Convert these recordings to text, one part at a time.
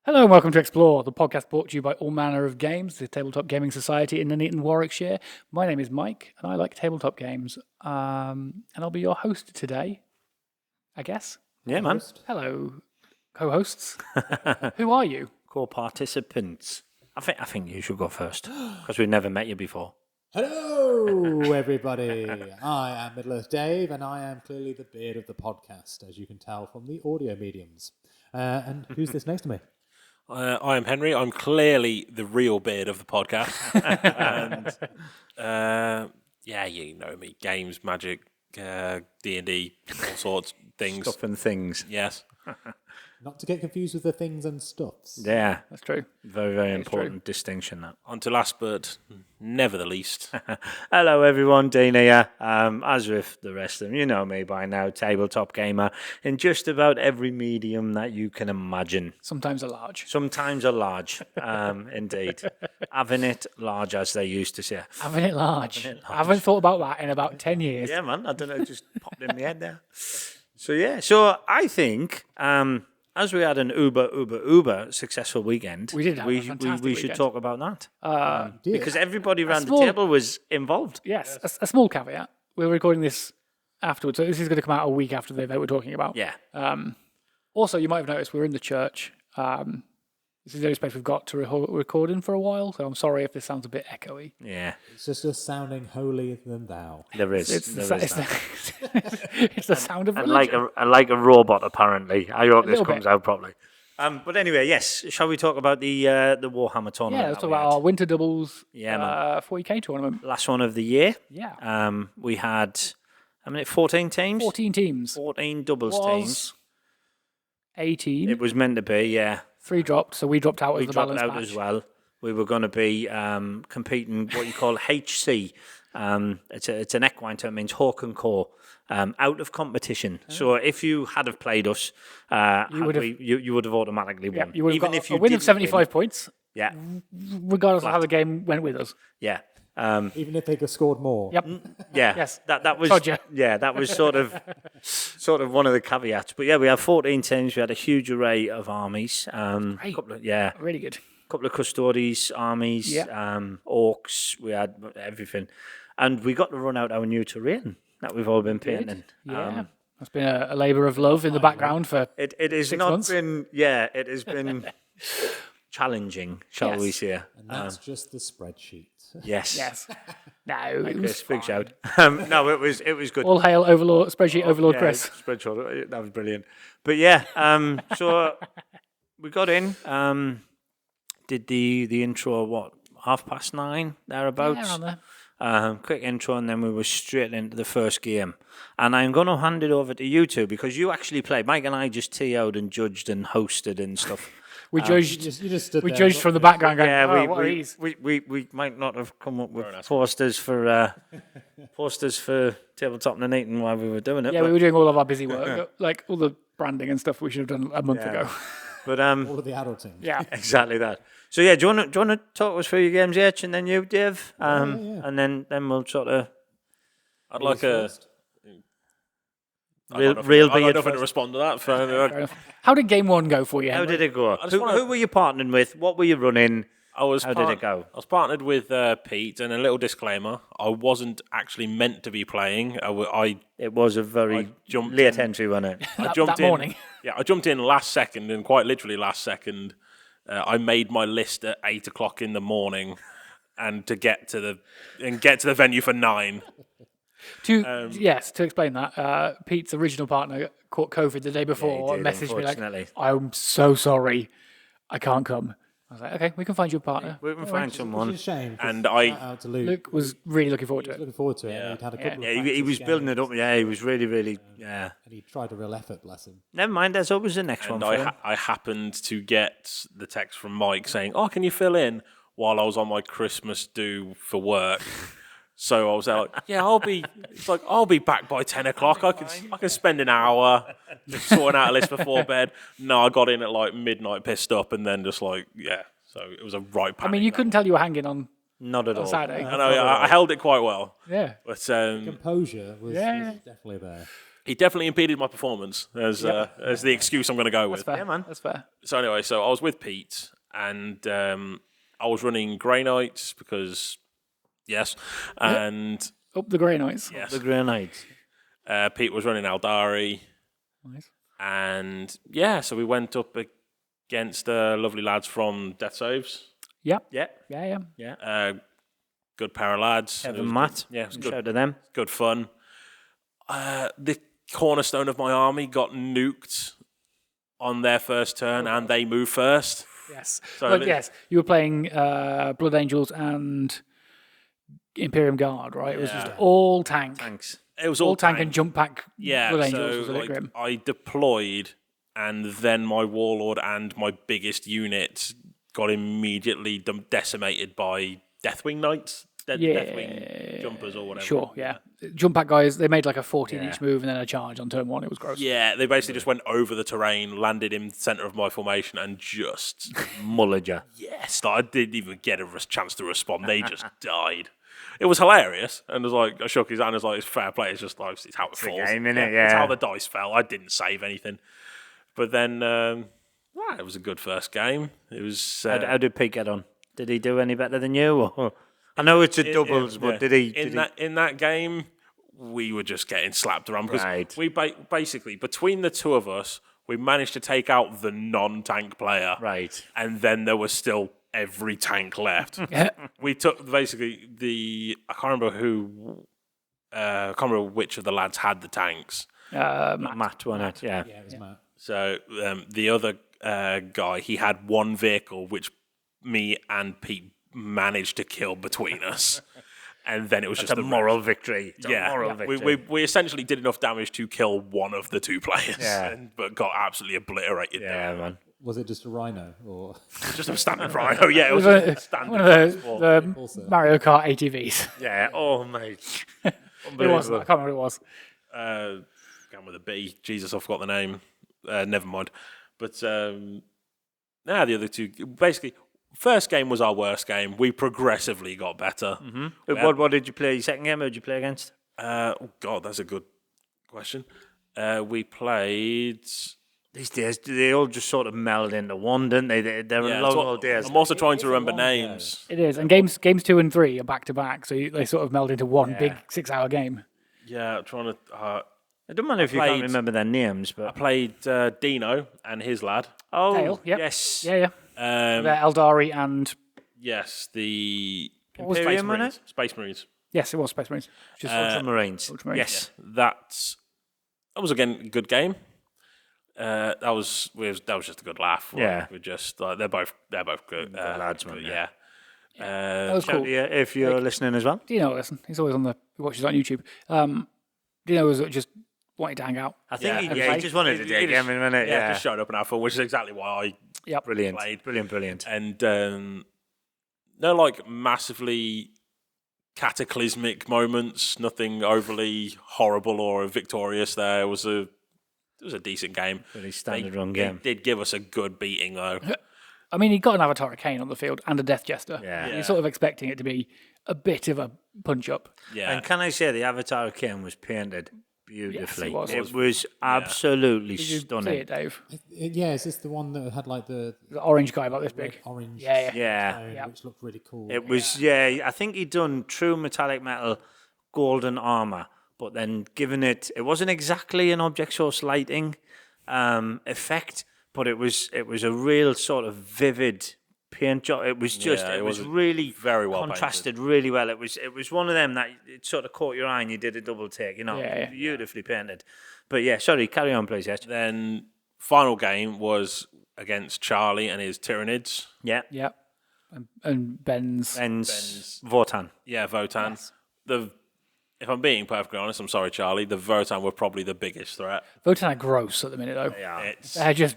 Hello and welcome to Explore, the podcast brought to you by All Manner of Games, the Tabletop Gaming Society in Nuneaton, Warwickshire. My name is Mike, and I like tabletop games. And I'll be your host today, I guess. Yeah, man. Hello, co-hosts. Who are you? Co-participants. I think you should go first, because we've never met you before. Hello, everybody. I am Middle-earth Dave, and I am clearly the beard of the podcast, as you can tell from the audio mediums. And who's this next to me? I am Henry. I'm clearly the real beard of the podcast. And yeah, you know me. Games, magic, D&D, all sorts of things. Stuff and things. Yes. Not to get confused with the things and stuffs. Yeah, That's true. very, very important distinction, that. On to last but never the least. Hello, everyone. Dean here. As with the rest of them, you know me by now, tabletop gamer in just about every medium that you can imagine. Sometimes a large. Sometimes a large, indeed. Having it large, as they used to say. Having it large. I haven't thought about that in about 10 years. Yeah, man. I don't know, it just popped in my head there. So I think, as we had an uber successful weekend, We did have a fantastic we should weekend. talk about that. Because everybody around small- the table was involved. Yes, a small caveat. We're recording this afterwards, so this is going to come out a week after the event we're talking about. Yeah. Also, you might have noticed we're in the church. This is the only space we've got to record in for a while, so I'm sorry if this sounds a bit echoey. Yeah. It's just us sounding holier than thou. There is. It's the sound of And religion. like a robot, apparently. I hope this little comes bit. out properly. But anyway, yes. Shall we talk about the Warhammer tournament? Yeah, let's that talk we about had? our winter doubles Yeah, man. 40k tournament. Last one of the year. Yeah. We had, 14 teams? 14 teams. 14 doubles teams. 18. It was meant to be, yeah. 3 dropped, so we dropped out We as the dropped balance out match. as well. We were going to be competing what you call HC. It's an equine term, means Hawk and Core, out of competition. So if you had have played us, you would have automatically won. Yeah, you would have Even got if you a win of didn't 75 points, Yeah, regardless of how the game went with us. yeah. Even if they could scored more. Yep. Yeah, Yes. that was Told ya. yeah, that was sort of one of the caveats. But yeah, we had 14 teams. We had a huge array of armies. Great. Really good. Couple of custodes, armies, Yeah. orcs. We had everything, and we got to run out our new terrain that we've all been painting. Yeah. It's been a labour of love in the background for It has 6 not months. been it has been challenging, shall we Yes. say? And that's just the spreadsheet. Yes. Yes. No, it was Chris, big fine. shout. No, it was good. All hail Overlord, spreadsheet Overlord Yeah, Chris. spreadsheet, that was brilliant. But yeah, so we got in, did the intro, 9:30, thereabouts? Yeah, around there. Quick intro, and then we were straight into the first game. And I'm going to hand it over to you two, because you actually played. Mike and I just TO'd and judged and hosted and stuff. We judged. You just stood We there, judged got from the the- background. Going, Yeah, oh, what are these? we might not have come up with posters for Tabletop Nuneaton while we were doing it. Yeah, but, we were doing all of our busy work, like all the branding and stuff we should have done a month ago. but all of the adulting. Yeah. exactly that. So yeah, do you want to talk us through your games, H, and then you, Dave, Yeah. and then we'll sort of I'd like a... real I'd be like it nothing to first. respond to that. Fair enough. How did game 1 go for you? How Henry? did it go? just wanna- Who were you partnering with? What were you running? How did it go? I was partnered with Pete, and a little disclaimer, I wasn't actually meant to be playing. It was a very jumped late in. entry, wasn't it? I That jumped in. morning. Yeah, I jumped in last second, and quite literally last second. I made my list at 8 o'clock in the morning, and to get to the venue for 9. To explain that, Pete's original partner caught COVID the day before and did, messaged me like, unfortunately. I'm so sorry, I can't come. I was like, okay, we can find you a partner. We can find Which someone. is a shame. 'cause And I- shout out to Luke. Luke was really looking forward He to was it. looking forward to it. He'd had a couple Yeah, of he was practice building it games, up. Yeah, he was really, yeah. and he tried a real effort, bless him. Never mind, there's always the next And one for him. I happened to get the text from Mike saying, "Oh, can you fill in?" while I was on my Christmas do for work. So I was like, "Yeah, I'll be back by 10 o'clock. I can spend an hour just sorting out a list before bed." No, I got in at like midnight, pissed up, and then just like So it was a right panic. I mean, you couldn't tell you were hanging on Not at all. Saturday. I know, I held it quite well, Yeah. but Composure was Yeah. definitely there. he definitely impeded my performance as the excuse I'm going to go with. Fair. Yeah, man. That's fair. So anyway, I was with Pete, and I was running Grey Knights because, yes, and Up the Grey Knights. yes, The Grey Knights. Pete was running Aldari, Nice. and yeah, so we went up against lovely lads from Death Saves. Yeah. Yeah. Yeah. Good pair of lads. Kevin It was Matt. good. Yeah, it was Shout good. out to them. Good fun. The cornerstone of my army got nuked on their first turn, and they moved first. Yes. So But yes, you were playing Blood Angels and Imperium Guard, right? It was just all tank. Thanks. It was All tank and jump pack Yeah, Blood so Angels was a bit grim. I deployed, and then my Warlord and my biggest unit got immediately decimated by Deathwing Knights. Deathwing jumpers or whatever. Sure, yeah. Jump pack guys, they made like a 14 each move and then a charge on turn 1. It was gross. Yeah, they basically just went over the terrain, landed in the centre of my formation, and just Mullered you. yes, I didn't even get a chance to respond. They just died. It was hilarious, and it was like I shook his hand. It was like it's fair play. It's just like it's how it falls. game, innit? It's Yeah. how the dice fell. I didn't save anything, but then it was a good first game. It was How did Pete get on? Did he do any better than you? Or? I know it's a doubles, but did he? in that game? We were just getting slapped around because Right. we basically between the two of us, we managed to take out the non-tank player, Right. and then there was still every tank left. We took basically I can't remember which of the lads had the tanks. Matt won it. Yeah. Yeah, it was Matt. So the other guy, he had one vehicle which me and Pete managed to kill between us, and then it was It's just a moral victory. It's yeah, a moral victory. we essentially did enough damage to kill one of the two players, Yeah. but got absolutely obliterated. Yeah, down. man. Was it just a rhino or Just a standard rhino. Yeah, it It was was just a standard. one of the Also. Mario Kart ATVs. Yeah. Oh, mate. It was. I can't remember what it was. Going with a B. Jesus, I forgot the name. Never mind. But the other two basically. First game was our worst game. We progressively got better. What did you play? Second game? Who did you play against? Oh God, that's a good question. We played. These days, they all just sort of meld into one, didn't they? They're Yeah, long so old days. I'm also trying to a remember long names. It is. And games 2 and 3 are back to back, so they sort of meld into one big 6-hour game. Yeah, I'm trying to. I don't mind if you can't played- remember their names, I but played Dino and his lad. oh, Dale, yep. yes, Yeah. They're Eldari and Yes, the was Space Imperium on Marines. Space Marines. yes, it was Space Marines. Just Ultramarines. Ultramarines. Yes, That was again a good game. That was just a good laugh. Like, Yeah. we're just like they're both good lads, man, good, yeah. that was Shout cool. to you if you're listening as well. Dino, listen, he's always he watches on YouTube. Dino was just wanting to hang out. I think Yeah. he just wanted to He dig just- him in a minute. Yeah, just showed up and have fun, which is exactly why I Yep. brilliant, played. brilliant. And no like massively cataclysmic moments, nothing overly horrible or victorious. There it was a decent game. Pretty standard run game. They did give us a good beating though. I mean, he got an Avatar of Cain on the field and a Death Jester. Yeah. You're sort of expecting it to be a bit of a punch-up. Yeah, And can I say the Avatar of Cain was painted beautifully? Yes, it was. It was absolutely Did you stunning. see it, Dave? yeah, is this the one that had like the The orange guy about this big. orange Yeah. Yeah. tone, Yeah. which looked really cool? It was, I think he'd done true metallic metal golden armor, but then given it wasn't exactly an object source lighting effect, but it was a real sort of vivid paint job. It was just, Yeah, it it was was really very well contrasted really well. It was one of them that it sort of caught your eye and you did a double take, Yeah. beautifully painted. But yeah, sorry, carry on please, yes. Then final game was against Charlie and his Tyranids. Yeah. Yeah. And Ben's. Ben's Votan. Yeah, Votan. If I'm being perfectly honest, I'm sorry, Charlie. The Votan were probably the biggest threat. Votan are gross at the minute, though. It's They're just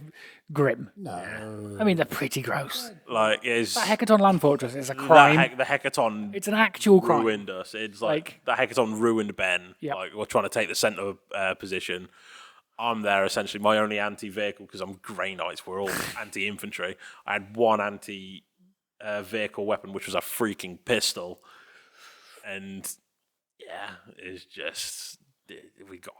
grim. No. I mean, they're pretty gross. like is That Hecaton Land Fortress is a crime. the Hecaton It's an actual crime. ruined us. It's like the Hecaton ruined Ben. Yep. Like we're trying to take the centre position. I'm there essentially. My only anti-vehicle because I'm Grey Knights. We're all anti-infantry. I had one anti-vehicle weapon, which was a freaking pistol, and yeah, it's just we got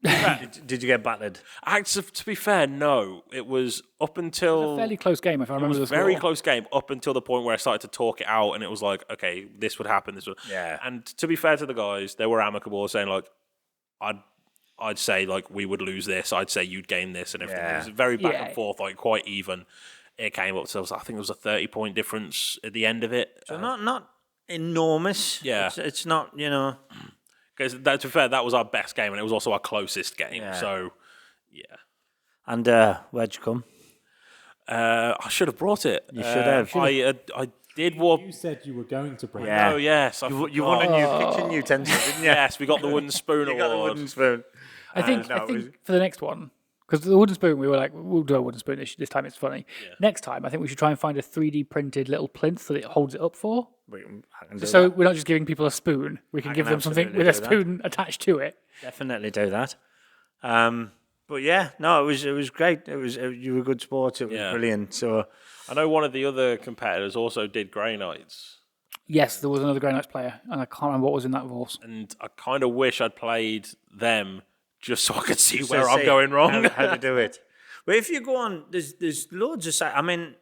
Did you get battered? To be fair, no. It was up until... A fairly close game, if I It remember was the a very score. close game up until the point where I started to talk it out, and it was like, okay, this would happen. This would. Yeah. And to be fair to the guys, they were amicable, saying like, I'd say like we would lose this. I'd say you'd gain this, and everything. Yeah. It was very back Yeah. and forth, like quite even. It came up to I think it was a 30-point difference at the end of it. So not enormous. Yeah. It's not, Because to be fair, that was our best game, and it was also our closest game. Yeah. So, yeah. And where'd you come? I should have brought it. You should have. I did walk. You said you were going to bring Yeah. Oh yes, You won a new kitchen utensil, didn't you? Yes, we got the wooden spoon You award. got the wooden spoon. I think no, it was- for the next one, because the wooden spoon, we were like, we'll do a wooden spoon this time. It's funny. Yeah. Next time, I think we should try and find a 3D printed little plinth that it holds it up for. I can do So that. we're not just giving people a spoon. We can give them something absolutely with a do that. spoon attached to it. Definitely do that. But yeah, no, it was great. You were good sport. It was Yeah. brilliant. So I know one of the other competitors also did Grey Knights, Yes, there was another Grey Knights player, and I can't remember what was in that horse. and I kind of wish I'd played them just so I could see So where I'm see going wrong. How to do it? But if you go on, there's loads of sites. I mean,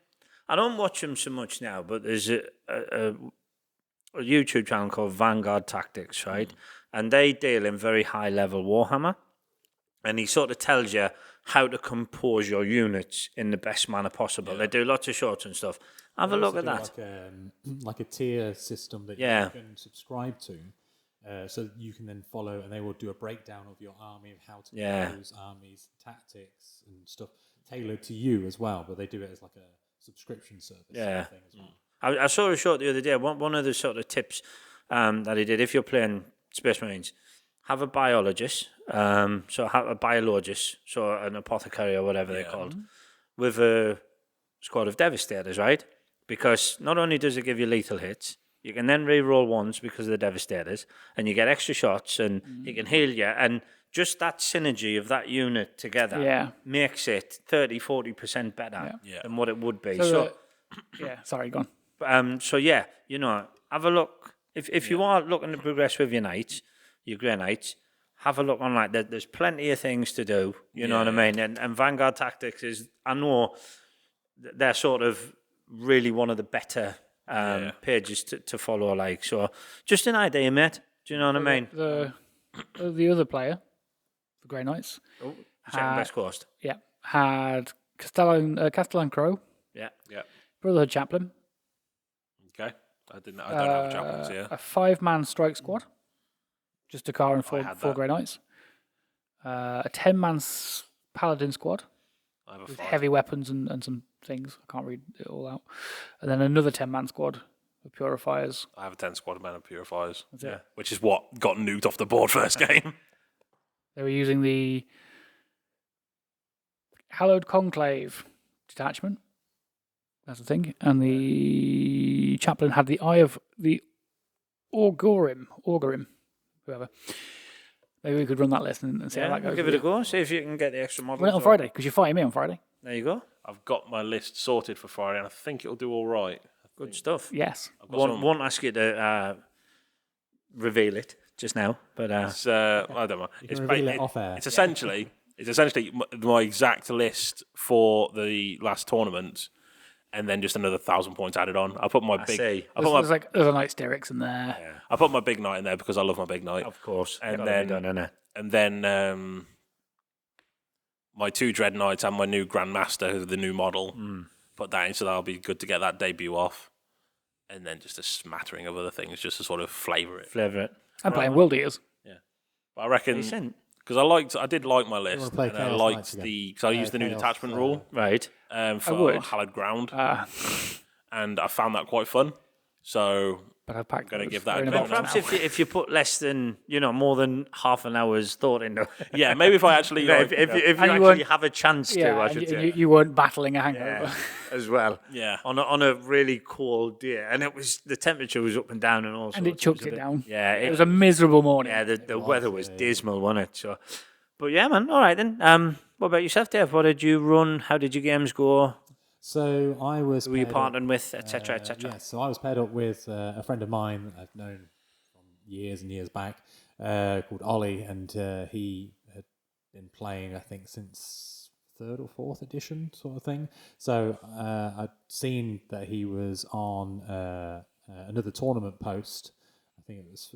I don't watch them so much now, but there's a YouTube channel called Vanguard Tactics, right? And they deal in very high level Warhammer, and he sort of tells you how to compose your units in the best manner possible. They do lots of shorts and stuff. Have a They look also at do that. like a tier system that Yeah. you can subscribe to, so you can then follow, and they will do a breakdown of your army of how to Yeah. use armies, tactics, and stuff tailored to you as well. But they do it as like a subscription service. sort of Yeah. thing as well. I saw a short the other day. One of the sort of tips that he did, if you're playing Space Marines, have a biologist, so have a biologist, so an apothecary or whatever they're called, with a squad of devastators, right? Because not only does it give you lethal hits, you can then re-roll ones because of the devastators, and you get extra shots, and you can heal you, and just that synergy of that unit together Yeah. makes it 30-40% better Yeah. than what it would be. So, yeah, sorry, go on. So yeah, have a look. If you are looking to progress with your knights, your Grey Knights, have a look online. There's plenty of things to do. You know what I mean? And Vanguard Tactics is, I know, they're sort of really one of the better pages to follow. Like, so just an idea, mate. Do you know what I mean? The other player, the Grey Knights, Second best cost. yeah, had Castellan Crow, Yeah. Yeah. Brotherhood Chaplain, Okay. I don't have a chaplains here. a 5-man strike squad, just a car and four had that. Grey Knights, a 10-man paladin squad I have a with 5. heavy weapons and some things. I can't read it all out. And then another 10-man squad of purifiers. I have a 10 squad man of purifiers. it. Which is what got nuked off the board first game. They were using the Hallowed Conclave detachment. That's the thing. And the chaplain had the Eye of the Augurim, whoever. Maybe we could run that list and see how that goes. Give it a go. See if you can get the extra models. Run it on Friday, because you're fighting me on Friday. There you go. I've got my list sorted for Friday, and I think it'll do all right. Good stuff. Yes. I've got some- Won't ask you to reveal it just now, but I don't know. You can reveal it off air. It's essentially my exact list for the last tournament, and then just another 1,000 points added on. I put my big. see. I put my There's a Knight Styrics in there. I put my big knight in there because I love my big knight. of course, And gotta be then- done, innit? And then my 2 dread knights and my new grandmaster, the new model. Put that in, so that'll be good to get that debut off. And then just a smattering of other things, just to sort of flavour it. Flavour it. I'm playing World Eaters. But I reckon Decent. because I did like my list, play and I Chaos liked Knights again? because I used the new Chaos, detachment rule Right. for would. hallowed ground, But and I found that quite fun. So I've packed Gonna those. give that They're a in go box now. Perhaps if you put less than more than half an hour's thought into it, yeah, maybe if I actually if you And you actually weren't- have a chance to, Yeah, I and should you, say, you weren't battling a hangover. yeah, as well. yeah. On a really cold day, and the temperature was up and down and all. And it sorts. chucked was a it bit- down. Yeah, It was a miserable morning. yeah. The weather was dismal, wasn't it? So, but yeah, man. All right then. What about yourself, Dave? What did you run? How did your games go? So I was. Who were you paired up- partnering with, etc., etc.? Yes, so I was paired up with a friend of mine that I've known from years and years back, called Ollie, and he had been playing, I think, since 3rd or 4th edition sort of thing. So I'd seen that he was on another tournament post. I think it was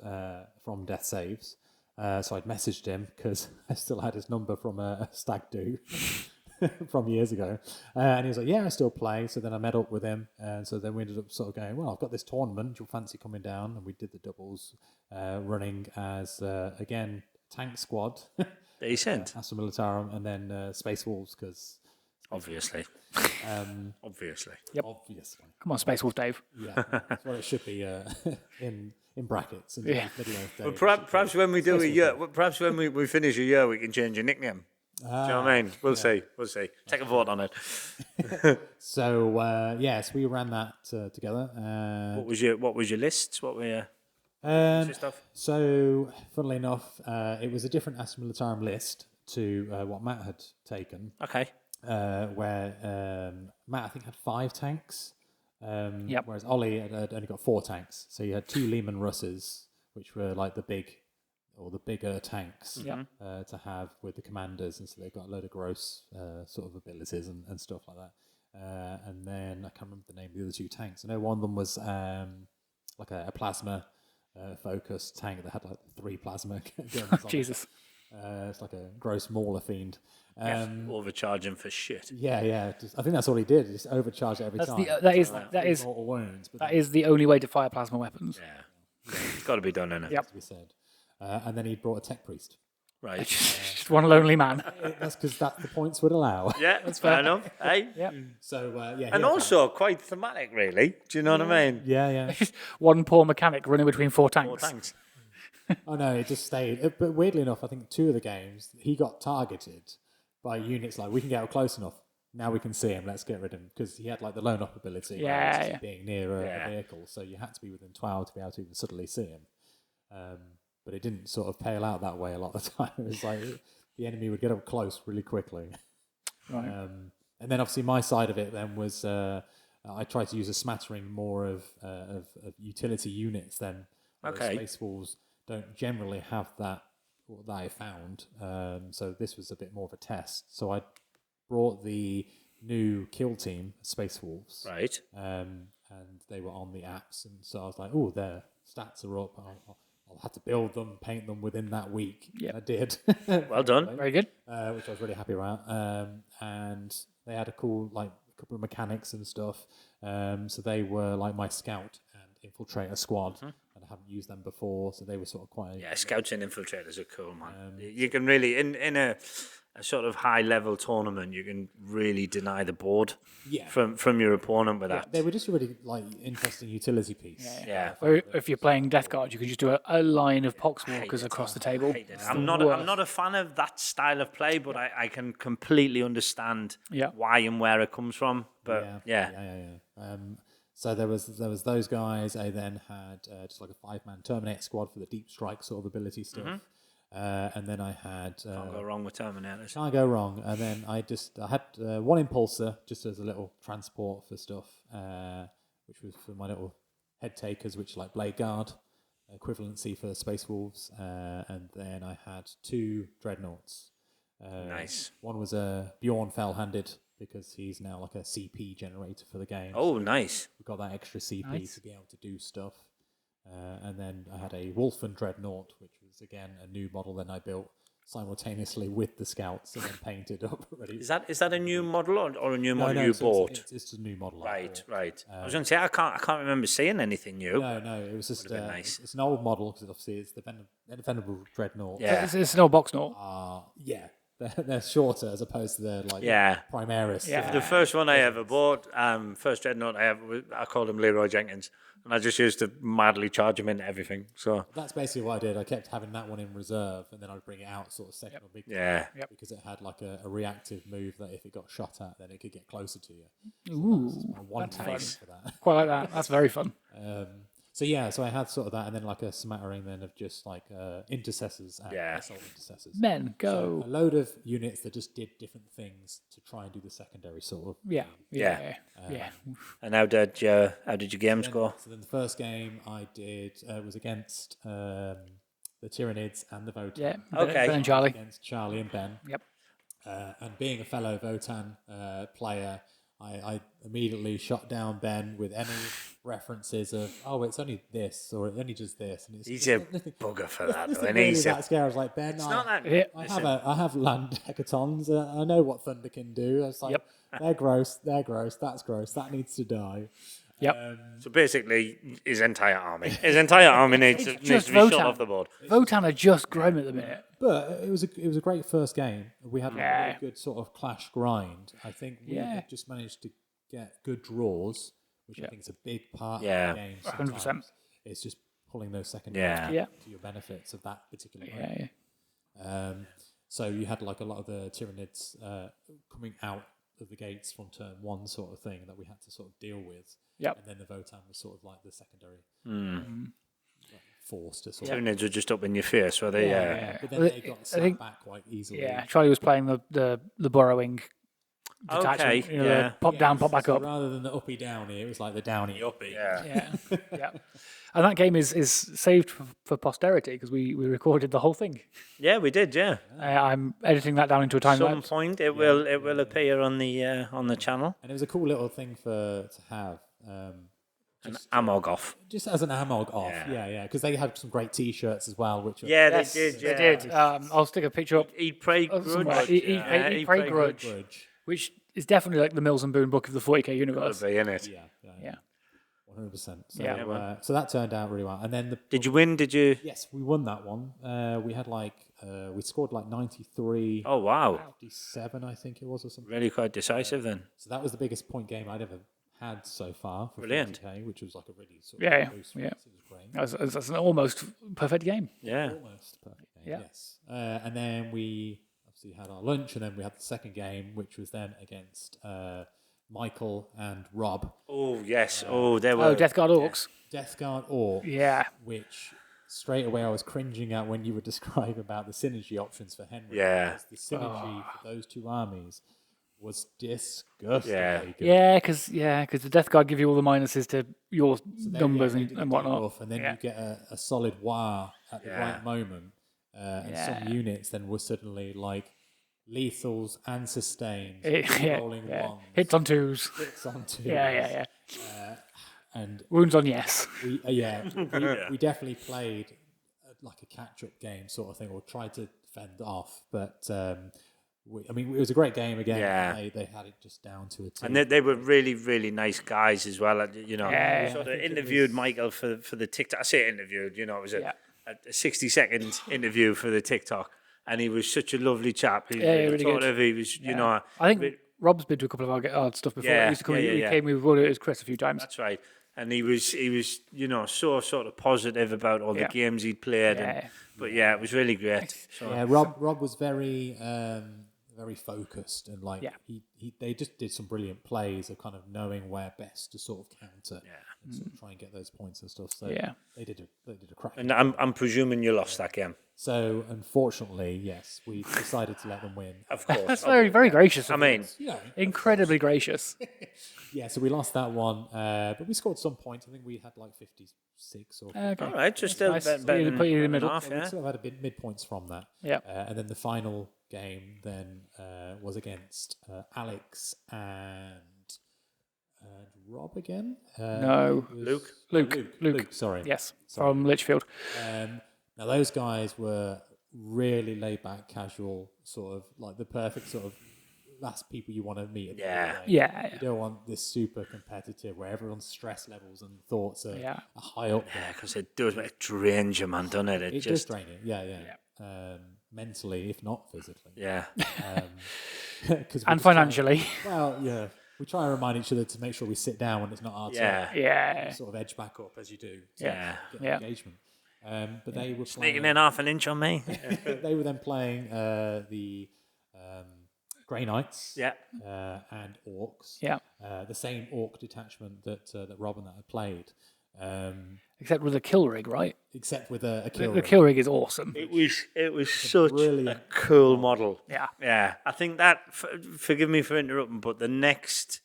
from Death Saves. So I'd messaged him because I still had his number from a stag do from years ago. And he was like, yeah, I still play. So then I met up with him. And so then we ended up sort of going, well, I've got this tournament. Do you fancy coming down? And we did the doubles running as, again, tank squad. Decent. Astra Militarum, and then Space Wolves, because... Obviously. Obviously. Yep. Obviously. Come on, Space Wolf Dave. Yeah, that's what it should be in brackets. In Yeah. Middle-earth Day. Well, perhaps when we do a year, perhaps when we finish a year, we can change your nickname. Do you know what I mean? We'll see. We'll see. Take a vote on it. So yes, we ran that together. What was your lists? What were your stuff? So, funnily enough, it was a different Astra Militarum list to what Matt had taken. Okay. Where Matt, I think, had 5 tanks. Yep. Whereas Ollie had only got 4 tanks. So you had 2 Lehman Russes, which were like the bigger tanks to have with the commanders, and so they've got a load of gross sort of abilities and stuff like that. And then I can't remember the name of the other 2 tanks. I know one of them was like a plasma focused tank that had like 3 plasma guns on it. Jesus. It's like a gross mauler fiend. Overcharging for shit. Yeah. I think that's all he did. He just overcharged it every time. That is mortal wounds. But that is the only way to fire plasma weapons. Yeah. It's got to be done, innit? Yep. to be said. And then he brought a tech priest. Right. Just one lonely man. That's because the points would allow. Yeah, that's fair enough. Hey. Yep. So yeah. And also quite thematic, really. Do you know what I mean? Yeah. One poor mechanic running between 4 tanks. More thanks. Oh no, it just stayed. But weirdly enough, I think 2 of the games he got targeted by units like, we can get up close enough. Now we can see him. Let's get rid of him, because he had like the lone up ability. Yeah. Being near a vehicle, so you had to be within 12 to be able to even suddenly see him. But it didn't sort of pale out that way a lot of the time. It was like the enemy would get up close really quickly. Right. And then obviously my side of it then was I tried to use a smattering more of utility units then. Okay. Space Wolves don't generally have that I found. So this was a bit more of a test. So I brought the new kill team, Space Wolves. Right. And they were on the apps. And so I was like, oh, their stats are up. I'll have to build them, paint them within that week. Yep. I did. Well done. Very good. Which I was really happy about. And they had a cool, like, a couple of mechanics and stuff. So they were like my scout and infiltrator squad. And I haven't used them before, so they were sort of quite... Yeah, scouts and infiltrators are cool, man. You can really, in a sort of high-level tournament, you can really deny the board from your opponent with that. They were just a really like interesting utility piece. Yeah. Or if you're playing Death Guard, you can just do a line of Poxwalkers across the table. I'm not a fan of that style of play, but I can completely understand why and where it comes from. But yeah. So there was those guys. I then had just like a 5-man Terminator squad for the deep strike sort of ability stuff. And then I had... Can't go wrong with Terminators. Can't go wrong. And then I had 1 Impulsor just as a little transport for stuff, which was for my little head takers, which like Blade Guard, equivalency for Space Wolves. And then I had 2 Dreadnoughts. Nice. One was a Bjorn Fell-Handed, because he's now like a CP generator for the game. Oh, nice. We've got that extra CP to be able to do stuff. And then I had a Wolfen Dreadnought, which was again a new model that I built simultaneously with the scouts and then painted up. Ready. Is that a new model or a new model you bought? It's a new model. Right. I was going to say I can't remember seeing anything new. No, it was just nice. It's an old model because obviously it's the defendable Dreadnought. Yeah. It's an old box knot. They're shorter as opposed to the like Primaris. Yeah. The first one I ever bought, first Dreadnought I called him Leroy Jenkins, and I just used to madly charge him into everything. So that's basically what I did. I kept having that one in reserve, and then I'd bring it out sort of second or big. Because it had like a reactive move that if it got shot at, then it could get closer to you. So Ooh, that's nice. for that. Quite like that. That's very fun. So I had sort of that, and then like a smattering then of just like intercessors and assault intercessors. Men, go. So a load of units that just did different things to try and do the secondary sort of. Yeah. And how did your games go? So then the first game I did was against the Tyranids and the Votan. Yeah. Okay. Ben and Charlie. Against Charlie and Ben. Yep. And being a fellow Votan player, I immediately shot down Ben with any references of, oh, it's only this, or it only does this. And He's a bugger for that, though. Nothing And really he's that scary. I was like, Ben, it's not that. Yeah. I have land hecatons. I know what thunder can do. I was like, Yep. they're gross. That's gross. That needs to die. Yep. So basically, his entire army needs to be just shot Votan. off the board. Votan are just growing at the minute. But it was a great first game. We had a Yeah. really good sort of clash grind. I think we Yeah. just managed to get good draws, which I Yeah. think is a big part Yeah. of the game. 100%. Sometimes. It's just pulling those second Yeah. rounds Yeah. to your benefits of that particular Yeah, game. yeah. So you had like a lot of the Tyranids coming out of the gates from turn one sort of thing that we had to sort of deal with. Yep. And then the Votan was sort of like the secondary force to sort of... Tyranids were just up in your face, were they? Yeah. But then Well, they got I slapped think- back quite easily. Yeah, Charlie was playing the burrowing detachment. Okay, You know, yeah. the pop down, pop back So up. rather than the uppy downy, it was like the downy uppy. Yeah. Yeah, yeah. And that game is saved for posterity because we recorded the whole thing. Yeah, we did, yeah. I'm editing that down into a time Some lapse. point it will appear on the channel. And it was a cool little thing to have. An Amogoth. Just as an amog off. Yeah. Because they had some great T-shirts as well, which were Yeah, Yes, they did. they Yeah. did. I'll stick a picture up, Eat, pray, somewhere. grudge. Eat, Yeah, Eat, Pray, Grudge, grudge. which is definitely like the Mills and Boone book of the 40k universe. Gotta be in it. Yeah. 100%. So, Yeah. So that turned out really well. And then Did you win? Did you? yes, we won that one. We had we scored like 93, Oh wow, 57, I think it was, or something. really quite decisive then. So that was the biggest point game I'd ever had so far for Brilliant. 40k, which was like a really sort Yeah, of boost for yeah. us. It was great. That's an almost perfect game. Yeah. Almost perfect game, Yeah. yes. And then we obviously had our lunch, and then we had the second game, which was then against Michael and Rob. Oh yes. Oh, there were. Oh, Death Guard Orcs. Death Guard Orc, Yeah. which straight away I was cringing at when you would describe about the synergy options for Henry. Yeah. because the synergy for those two armies was disgustingly good. Yeah, because the Death Guard give you all the minuses to your numbers They did the and whatnot. debuff, and then Yeah. you get a solid war at the right moment. And some units then were suddenly like lethals and sustains, rolling ones, Hits on twos. hits on twos. Yeah. And Wounds on yes. we definitely played like a catch-up game sort of thing, or tried to fend off. But it was a great game again. Yeah. They had it just down to a T. And they were really, really nice guys as well. You know, Yeah. sort of interviewed Michael for the TikTok. I say interviewed. You know, it was a 60-second interview for the TikTok, and he was such a lovely chap. He really sort good. of, he was, you know, I think Rob's been to a couple of our stuff before. Yeah, He used to come. yeah, He yeah. came. We've ordered it as Chris a few times. that's right. And he was, you know, so sort of positive about all the Yeah. games he'd played. Yeah. But yeah, it was really great. So, Yeah, Rob was very very focused, and like Yeah. they just did some brilliant plays of kind of knowing where best to sort of counter and sort of try and get those points and stuff. So Yeah. they did a crack. and I'm presuming you lost that game, So unfortunately, yes, we decided to let them win. of course. That's very, very gracious. I of mean, you. Incredibly gracious. Yeah, so we lost that one, but we scored some points. I think we had like 56 or 50. Okay. all right, just still Nice. better You put you in the middle. half, So we yeah. sort of had a bit mid-points from that. Yeah. And then the final game then was against Alex and Rob again. No. it was- Luke. Sorry. Yes, from Litchfield. Now those guys were really laid back, casual, sort of like the perfect sort of that's people you want to meet. At the end of the day. Yeah. You don't want this super competitive where everyone's stress levels and thoughts are Yeah. high up there. Yeah, because it does, it drains you, man, doesn't it? It does just, drain you. Yeah. Mentally, if not physically. yeah. 'Cause we And just try- financially. well, yeah. We try and remind each other to make sure we sit down when it's not our Yeah. turn. Yeah. Sort of edge back up as you do. To Yeah. Get Yeah. engagement. But they were Sneaking playing, in half an inch on me. they were then playing the Grey Knights Yeah. and Orcs. Yeah. The same Orc detachment that Rob and that had played. Except with a kill rig, right? Except with a kill. The kill rig is awesome. It was such a brilliant cool model. Yeah. Yeah. I think that, forgive me for interrupting, but the next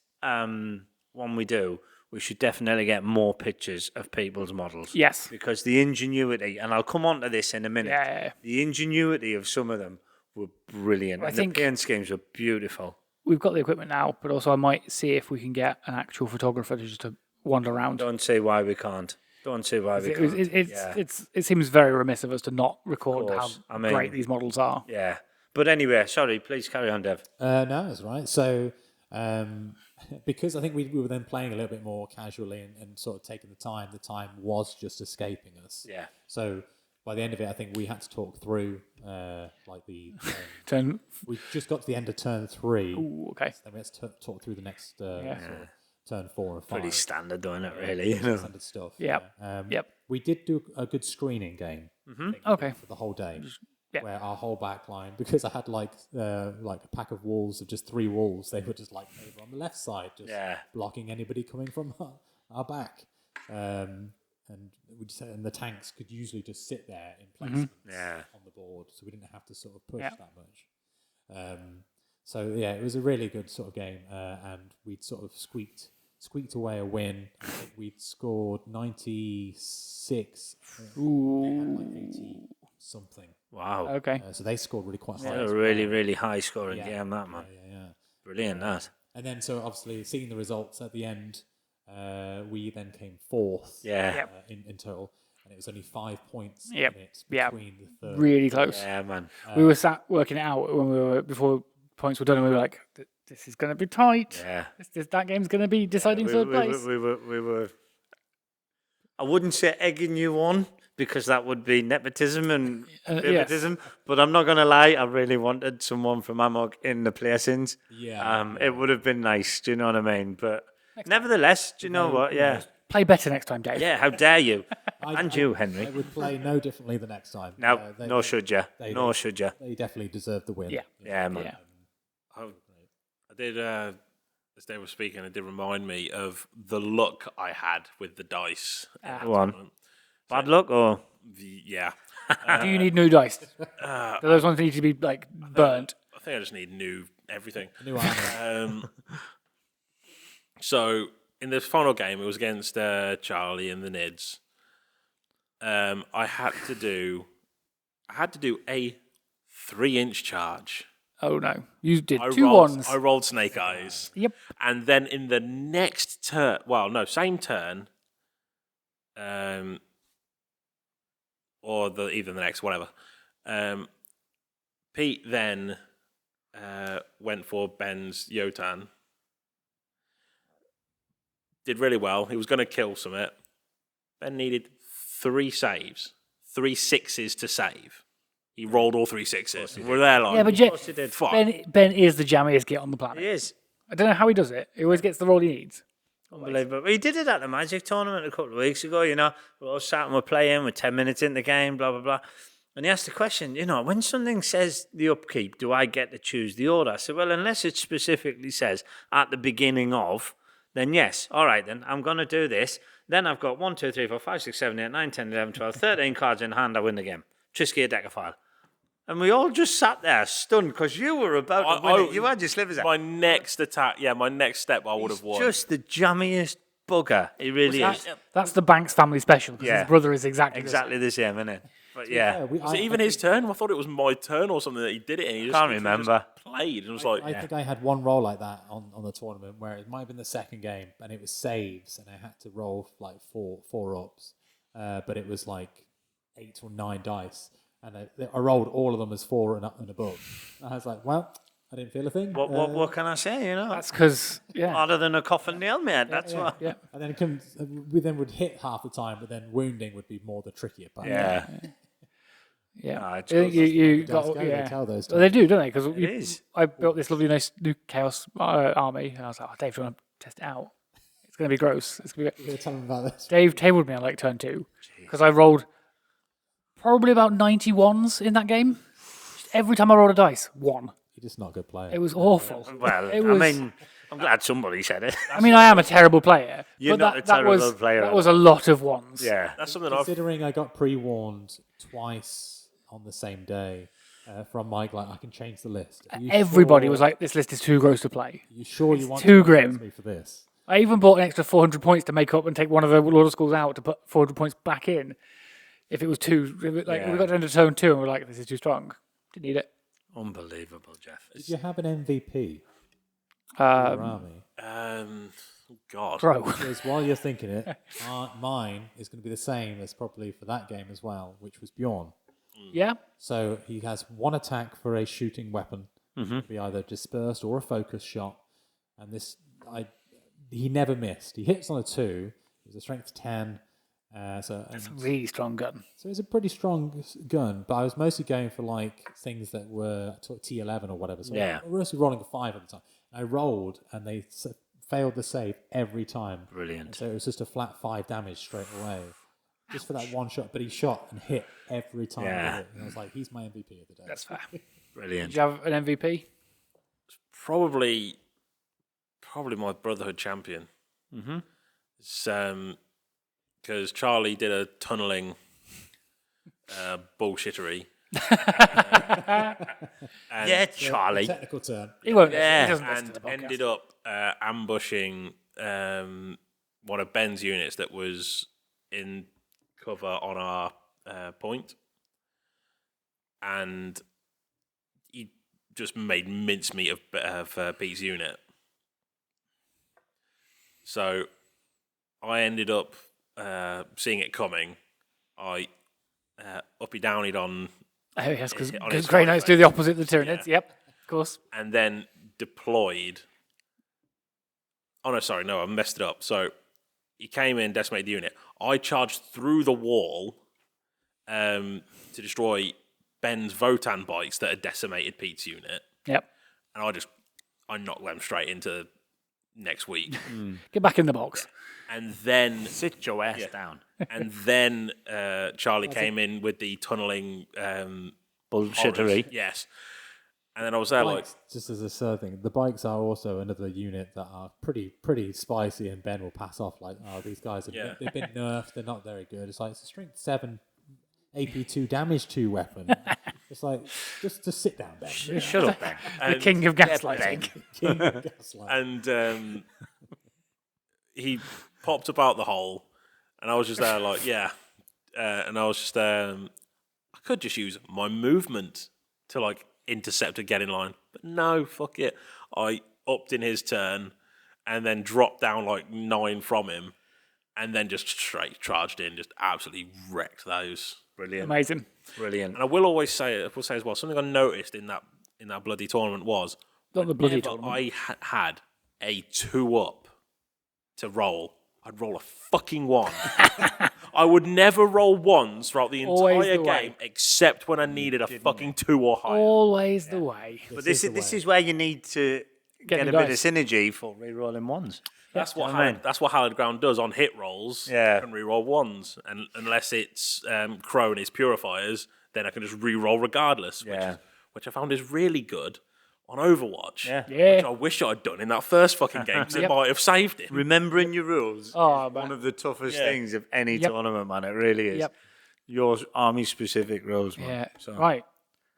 when we do, we should definitely get more pictures of people's models. Yes. Because the ingenuity, and I'll come on to this in a minute, Yeah. the ingenuity of some of them were brilliant. I And think- the paint schemes were beautiful. We've got the equipment now, but also I might see if we can get an actual photographer just to wander around. Don't see why we can't. Don't see why we can't. It seems very remiss of us to not record how course. I mean- great these models are. Yeah. But anyway, sorry, please carry on, Dev. No, that's right. So, because I think we were then playing a little bit more casually and sort of taking the time was just escaping us. Yeah. So, by the end of it, I think we had to talk through like the. Turn. We just got to the end of turn 3. Ooh, okay. Then we had to talk through the next sort of turn 4 and 5. Pretty standard, doing it, really. You know? Standard stuff. Yep. Yep. We did do a good screening game. I think, Okay. For the whole day. yeah. Where our whole back line, because I had like a pack of wolves of just 3 wolves, they were just like over on the left side, just blocking anybody coming from our back. And the tanks could usually just sit there in placements on the board, so we didn't have to sort of push that much. So yeah, it was a really good sort of game, and we'd sort of squeaked away a win. I think we'd scored 96. Ooh. Like 80 something. Wow. Okay. So they scored really quite high. A really, really high scoring game, that, man. Yeah. Brilliant, that. And then, so obviously, seeing the results at the end, we then came 4th in total. And it was only 5 points in it between the third. Really close. Yeah, man. We were sat working it out when we were before points were done, and we were like, "This is going to be tight. Yeah. That game's going to be deciding third place." We were. I wouldn't say egging you on because that would be nepotism and favoritism. But I'm not going to lie, I really wanted someone from Amog in the placings. Yeah. It would have been nice. Do you know what I mean? But nevertheless, do you know what? Yeah. Play better next time, Dave. Yeah. How dare you? And you, Henry. I would play no differently the next time. No, nor should you. Nor should you. They definitely deserve the win. Yeah. Yeah, man. Yeah. I did, as they were speaking, it did remind me of the luck I had with the dice. Go on. Bad luck or? Yeah. Do you need new dice? Do those ones need to be like burnt? I think I just need new everything. New armor. So in the final game, it was against Charlie and the Nids. I had to do a 3-inch charge. Oh no, you did I two rolled, ones. I rolled Snake Eyes. Yep. And then in the next turn, same turn, or either the next, whatever. Pete then went for Ben's Yotan. Did really well. He was going to kill Summit. Ben needed 3 saves, 3 6s to save. He rolled all 3 6s. We're there like, Yeah, but fuck. Ben is the jammiest git on the planet. He is. I don't know how he does it. He always gets the roll he needs. Unbelievable. He did it at the Magic tournament a couple of weeks ago, you know. We're all sat and we're playing, we're 10 minutes in the game, blah, blah, blah. And he asked the question, you know, when something says the upkeep, do I get to choose the order? I said, well, unless it specifically says at the beginning of, then yes. All right, then, I'm going to do this. Then I've got 1, 2, 3, 4, 5, 6, 7, 8, 9, 10, 11, 12, 13 cards in hand, I win the game. Trisky a deck of file. And we all just sat there stunned because you were about to win it. You had your slivers out. My next attack, my next step I would have won. Just the jammiest bugger. He really is. That's the Banks family special because Yeah. his brother is exactly The same, isn't it? But yeah. Was it even his turn? I thought it was my turn or something that he did it and he just Can't remember. played and was like, I think I had one roll like that on the tournament where it might have been the second game and it was saves and I had to roll like four ups, but it was like 8 or 9 dice and I rolled all of them as 4 and above. And I was like, well, I didn't feel a thing. What can I say? You know, That's because harder than a coffin nail, mate. That's what. Yeah. And then we would hit half the time, but then wounding would be more the trickier part. Yeah. Yeah. No, I it's think you got Dice go, they tell those Well, they do, don't they? Because is. I built this lovely nice new Chaos army, and I was like, Dave, do you want to test it out? It's going to be gross. It's going to be. You're gonna tell them about this. Dave tabled me on like turn 2 because I rolled probably about 91s in that game. Every time I rolled a dice, 1. You're just not a good player. It was awful. Well, It was- I mean, I'm glad somebody said it. I mean, I am a terrible player. You're but not that, a terrible that was, player That at was a lot of 1s. Yeah. that's something I've Considering I got pre-warned twice on the same day from Mike, like I can change the list. Are you Everybody sure- was like, this list is too gross to play. "You sure you want too to grim." me for this?" I even bought an extra 400 points to make up and take one of the Lord of Schools out to put 400 points back in. If it was too, we got down to turn 2 and we're like, this is too strong. Didn't need it. Unbelievable, Jeff. Did you have an MVP? God. Bro. Because while you're thinking it, mine is going to be the same as probably for that game as well, which was Bjorn. Yeah. So he has one attack for a shooting weapon, be either dispersed or a focus shot, and he never missed. He hits on a 2. It was a strength 10. That's a really strong gun. So it's a pretty strong gun, but I was mostly going for like things that were T11 or whatever. So I was mostly rolling a 5 at the time. I rolled and they failed the save every time. Brilliant. And so it was just a flat 5 damage straight away, just for that one shot. But he shot and hit every time. Yeah. And I was like, he's my MVP of the day. That's fair. Brilliant. Did you have an MVP? Probably my Brotherhood champion. Mm-hmm. It's because Charlie did a tunneling bullshittery. Charlie. Technical term. He won't. Yeah. He doesn't listen And to the podcast. ended up ambushing one of Ben's units that was in cover on our point. And he just made mincemeat of Pete's unit. So I ended up seeing it coming. I uppy downied on. Oh, yes, because on his Grey Knights side, do the opposite of the Tyranids. Yeah. Yep, of course. And then deployed. Oh no, sorry, no, I messed it up. So he came in, decimated the unit. I charged through the wall to destroy Ben's Votan bikes that had decimated Pete's unit, Yep. and I knocked them straight into next week. Get back in the box. And then Sit your ass down. and then Charlie came in with the tunneling Bullshittery. horrors. Yes. And then I was there Bikes, just as a third thing, the bikes are also another unit that are pretty spicy, and Ben will pass off like, oh, these guys they've been nerfed, they're not very good. It's like it's a strength 7 AP2 damage 2 weapon. It's like just sit down, Ben. Shut up, Ben. The king of gaslighting. King of Gaslight. And he popped about the hole, and I was just there like, yeah. And I was just I could just use my movement to like intercept and get in line, but no, fuck it. I upped in his turn, and then dropped down like 9 from him, and then just straight charged in, just absolutely wrecked those. Brilliant. Amazing. Brilliant. And I will say as well, something I noticed in that bloody tournament was Not the bloody whenever tournament. I had a 2-up to roll, I'd roll a fucking 1. I would never roll 1s throughout the Always entire the game, way. except when I needed a fucking 2 or higher. Always the way. But this is where you need to get the a bit of dice. synergy for re-rolling ones. That's what I mean? that's what Hallowed Ground does on hit rolls. Yeah. I can reroll 1s, and unless it's Crow and his purifiers, then I can just reroll regardless. Yeah. Which I found is really good on Overwatch. Yeah. Yeah. Which I wish I'd done in that first fucking game, because it might have saved it. Remembering your rules Oh, is man. one of the toughest Yeah. things of any Yep. tournament, man. It really is. Yep. Your army-specific rules, man. Yeah. So. Right.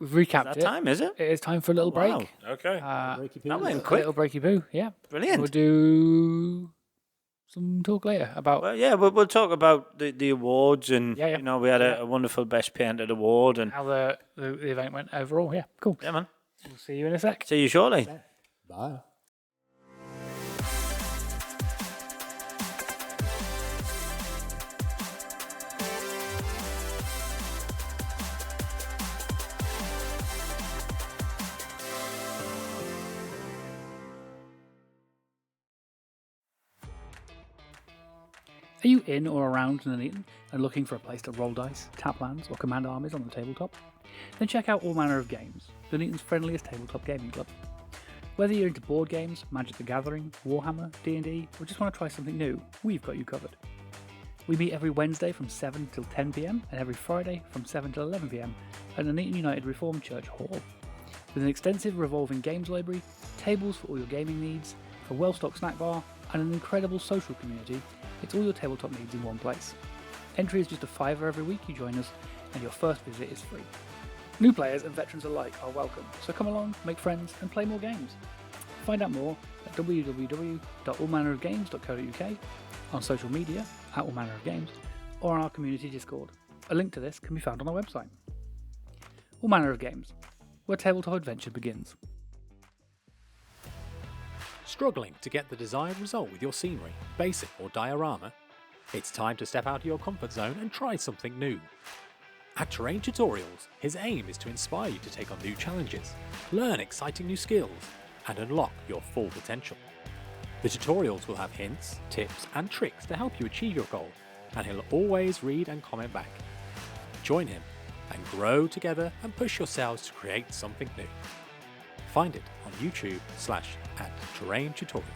We've recapped That it. time, is it? It is time for a little break. Wow. Okay. Breaky That peas. went A quick. little breaky boo. Yeah. Brilliant. We'll do some talk later about. Well, yeah, we'll talk about the awards, and Yeah, yeah. you know, we had a wonderful best painted award, and how the event went overall. Yeah, cool. yeah, man. We'll see you in a sec. See you shortly. Bye. Are you in or around Nuneaton and looking for a place to roll dice, tap lands, or command armies on the tabletop? Then check out All Manner of Games, Nuneaton's friendliest tabletop gaming club. Whether you're into board games, Magic the Gathering, Warhammer, D&D, or just want to try something new, we've got you covered. We meet every Wednesday from 7 till 10 pm and every Friday from 7 till 11 pm at Nuneaton United Reformed Church Hall. With an extensive revolving games library, tables for all your gaming needs, a well-stocked snack bar, and an incredible social community, it's all your tabletop needs in one place. Entry is just a £5 every week you join us, and your first visit is free. New players and veterans alike are welcome, so come along, make friends, and play more games. Find out more at www.allmannerofgames.co.uk, on social media at All Manner of Games, or on our community Discord. A link to this can be found on our website. All Manner of Games, where tabletop adventure begins. Struggling to get the desired result with your scenery, basic or diorama? It's time to step out of your comfort zone and try something new. At Terrain Tutorials, his aim is to inspire you to take on new challenges, learn exciting new skills, and unlock your full potential. The tutorials will have hints, tips, and tricks to help you achieve your goal, and he'll always read and comment back. Join him and grow together and push yourselves to create something new. Find it on YouTube/@Terrain Tutorial.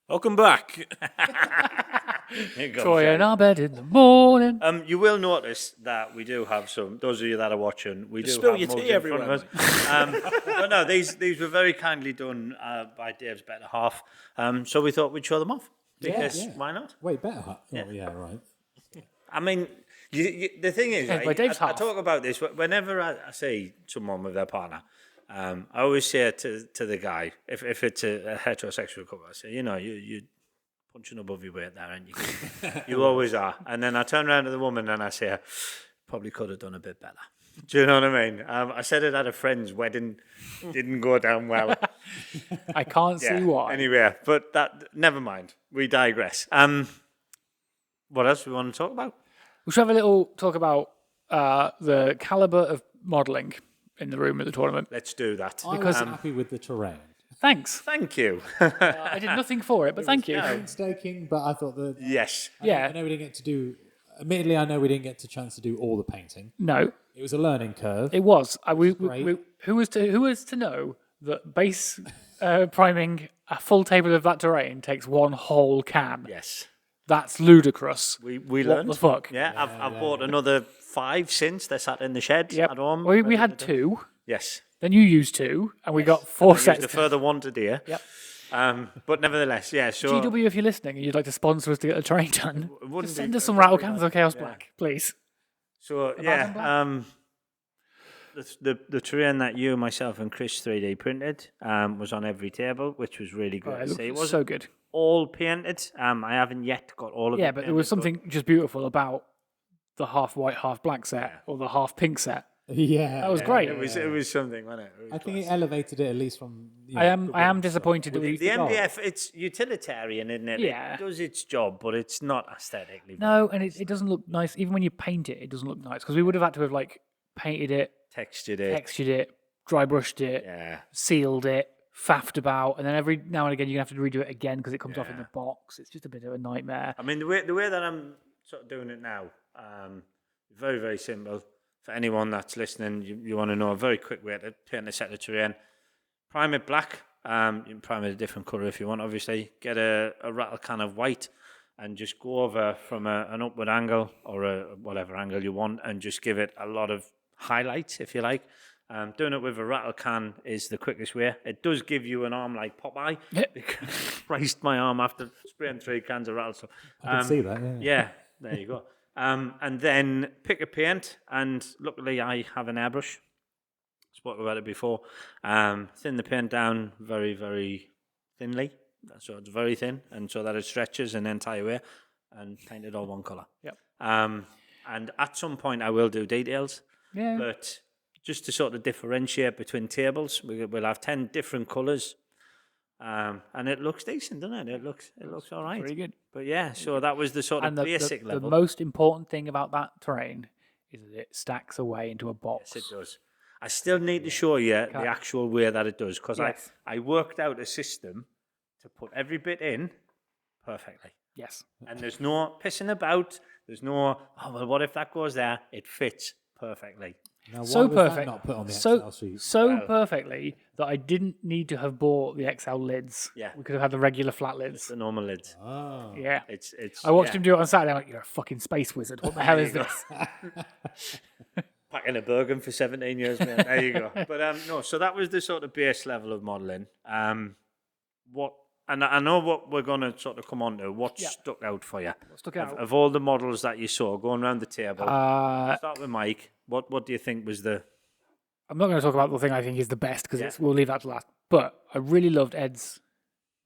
Welcome back. Here goes, Troy in yeah. our bed in the morning. You will notice that we do have some. Those of you that are watching, we do spill have your mugs tea in front everywhere, of us. But no, these were very kindly done by Dave's better half. So we thought we'd show them off because why not? Wait, better. Oh, yeah, right. I mean, the thing is, Hey, by Dave's I half. talk about this whenever I see someone with their partner. I always say to the guy, if it's a heterosexual couple, I say, you're punching above your weight there, aren't you? You always are. And then I turn around to the woman and I say, probably could have done a bit better. Do you know what I mean? I said it at a friend's wedding, didn't go down well. I can't see why. Anyway, but never mind. We digress. What else do we want to talk about? We should have a little talk about the caliber of modelling in the room at the tournament. Let's do that. I was happy with the terrain. Thanks. Thank you. I did nothing for it, but thank you. Painstaking, but I thought that. Yes. Yeah. I know we didn't get to do. Admittedly, I know we didn't get a chance to do all the painting. No, It was a learning curve. it was. great. Who was to know that base priming a full table of that terrain takes one whole can? Yes. That's ludicrous. We What learned. the fuck? Yeah, I've bought another 5 since. They're sat in the shed Yep. at home. We had 2. Yes. Then you used 2, and we got 4 I used sets. the further one today. Yep. But nevertheless, yeah, sure. GW, if you're listening and you'd like to sponsor us to get the terrain done, wouldn't just be- send us it some wouldn't rattle be cans bad. of Chaos Yeah. Black, please. So, Imagine yeah, the terrain that you, myself, and Chris 3D printed was on every table, which was really good Oh, to it see. It looked wasn't so good. all painted. I haven't yet got all of it Yeah, but there was painted, something just beautiful about the half white, half black set or the half pink set. Yeah, That was great. It was something, wasn't it? I think it elevated it at least from. I am disappointed that we. The MDF, it's utilitarian, isn't it? Yeah. It does its job, but it's not aesthetically. No, and it doesn't look nice. Even when you paint it, it doesn't look nice because we would have had to have like painted it, Textured it. textured it, dry brushed it, Yeah. sealed it, faffed about, and then every now and again you have to redo it again because it comes off in Yeah. the box. It's just a bit of a nightmare. I mean, the way that I'm sort of doing it now, very, very simple. For anyone that's listening, you want to know a very quick way to paint a set of terrain. Prime it black. You can prime it a different colour if you want, obviously. Get a rattle can of white and just go over from an upward angle or whatever angle you want and just give it a lot of highlights, if you like. Doing it with a rattle can is the quickest way. It does give you an arm like Popeye. Because I braced my arm after spraying 3 cans of rattle. So, I can see that. Yeah. yeah, there you go. And then pick a paint, and luckily I have an airbrush. Spoke about it before. Thin the paint down very, very thinly, so it's very thin, and so that it stretches an entire way, and paint it all one colour. Yep. And at some point I will do details, Yeah. but just to sort of differentiate between tables, we'll have 10 different colours. And it looks decent, doesn't it? It looks all right. Pretty good. But yeah, so that was the sort of And the basic level. most important thing about that terrain is that it stacks away into a box. Yes, it does. I still need to show you the Okay. actual way that it does, because Yes. I worked out a system to put every bit in perfectly. Yes. And there's no pissing about. There's no, oh, well, what if that goes there? It fits perfectly. Now, why So was that perfect. not put on the So Excel sheet? Well- perfectly that I didn't need to have bought the XL lids. Yeah. We could have had the regular flat It's lids. the normal lids. Oh. Yeah. It's. I watched yeah. him do it on Saturday. I'm like, you're a fucking space wizard. What the hell is this? Pack in a Bergen for 17 years, mate. There you go. But no, so that was the sort of base level of modelling. What, and I know what we're going to sort of come on to. What stuck out for you? What stuck out? Of all the models that you saw going around the table, start with Mike. What do you think was the... I'm not going to talk about the thing I think is the best because we'll leave that to last. But I really loved Ed's.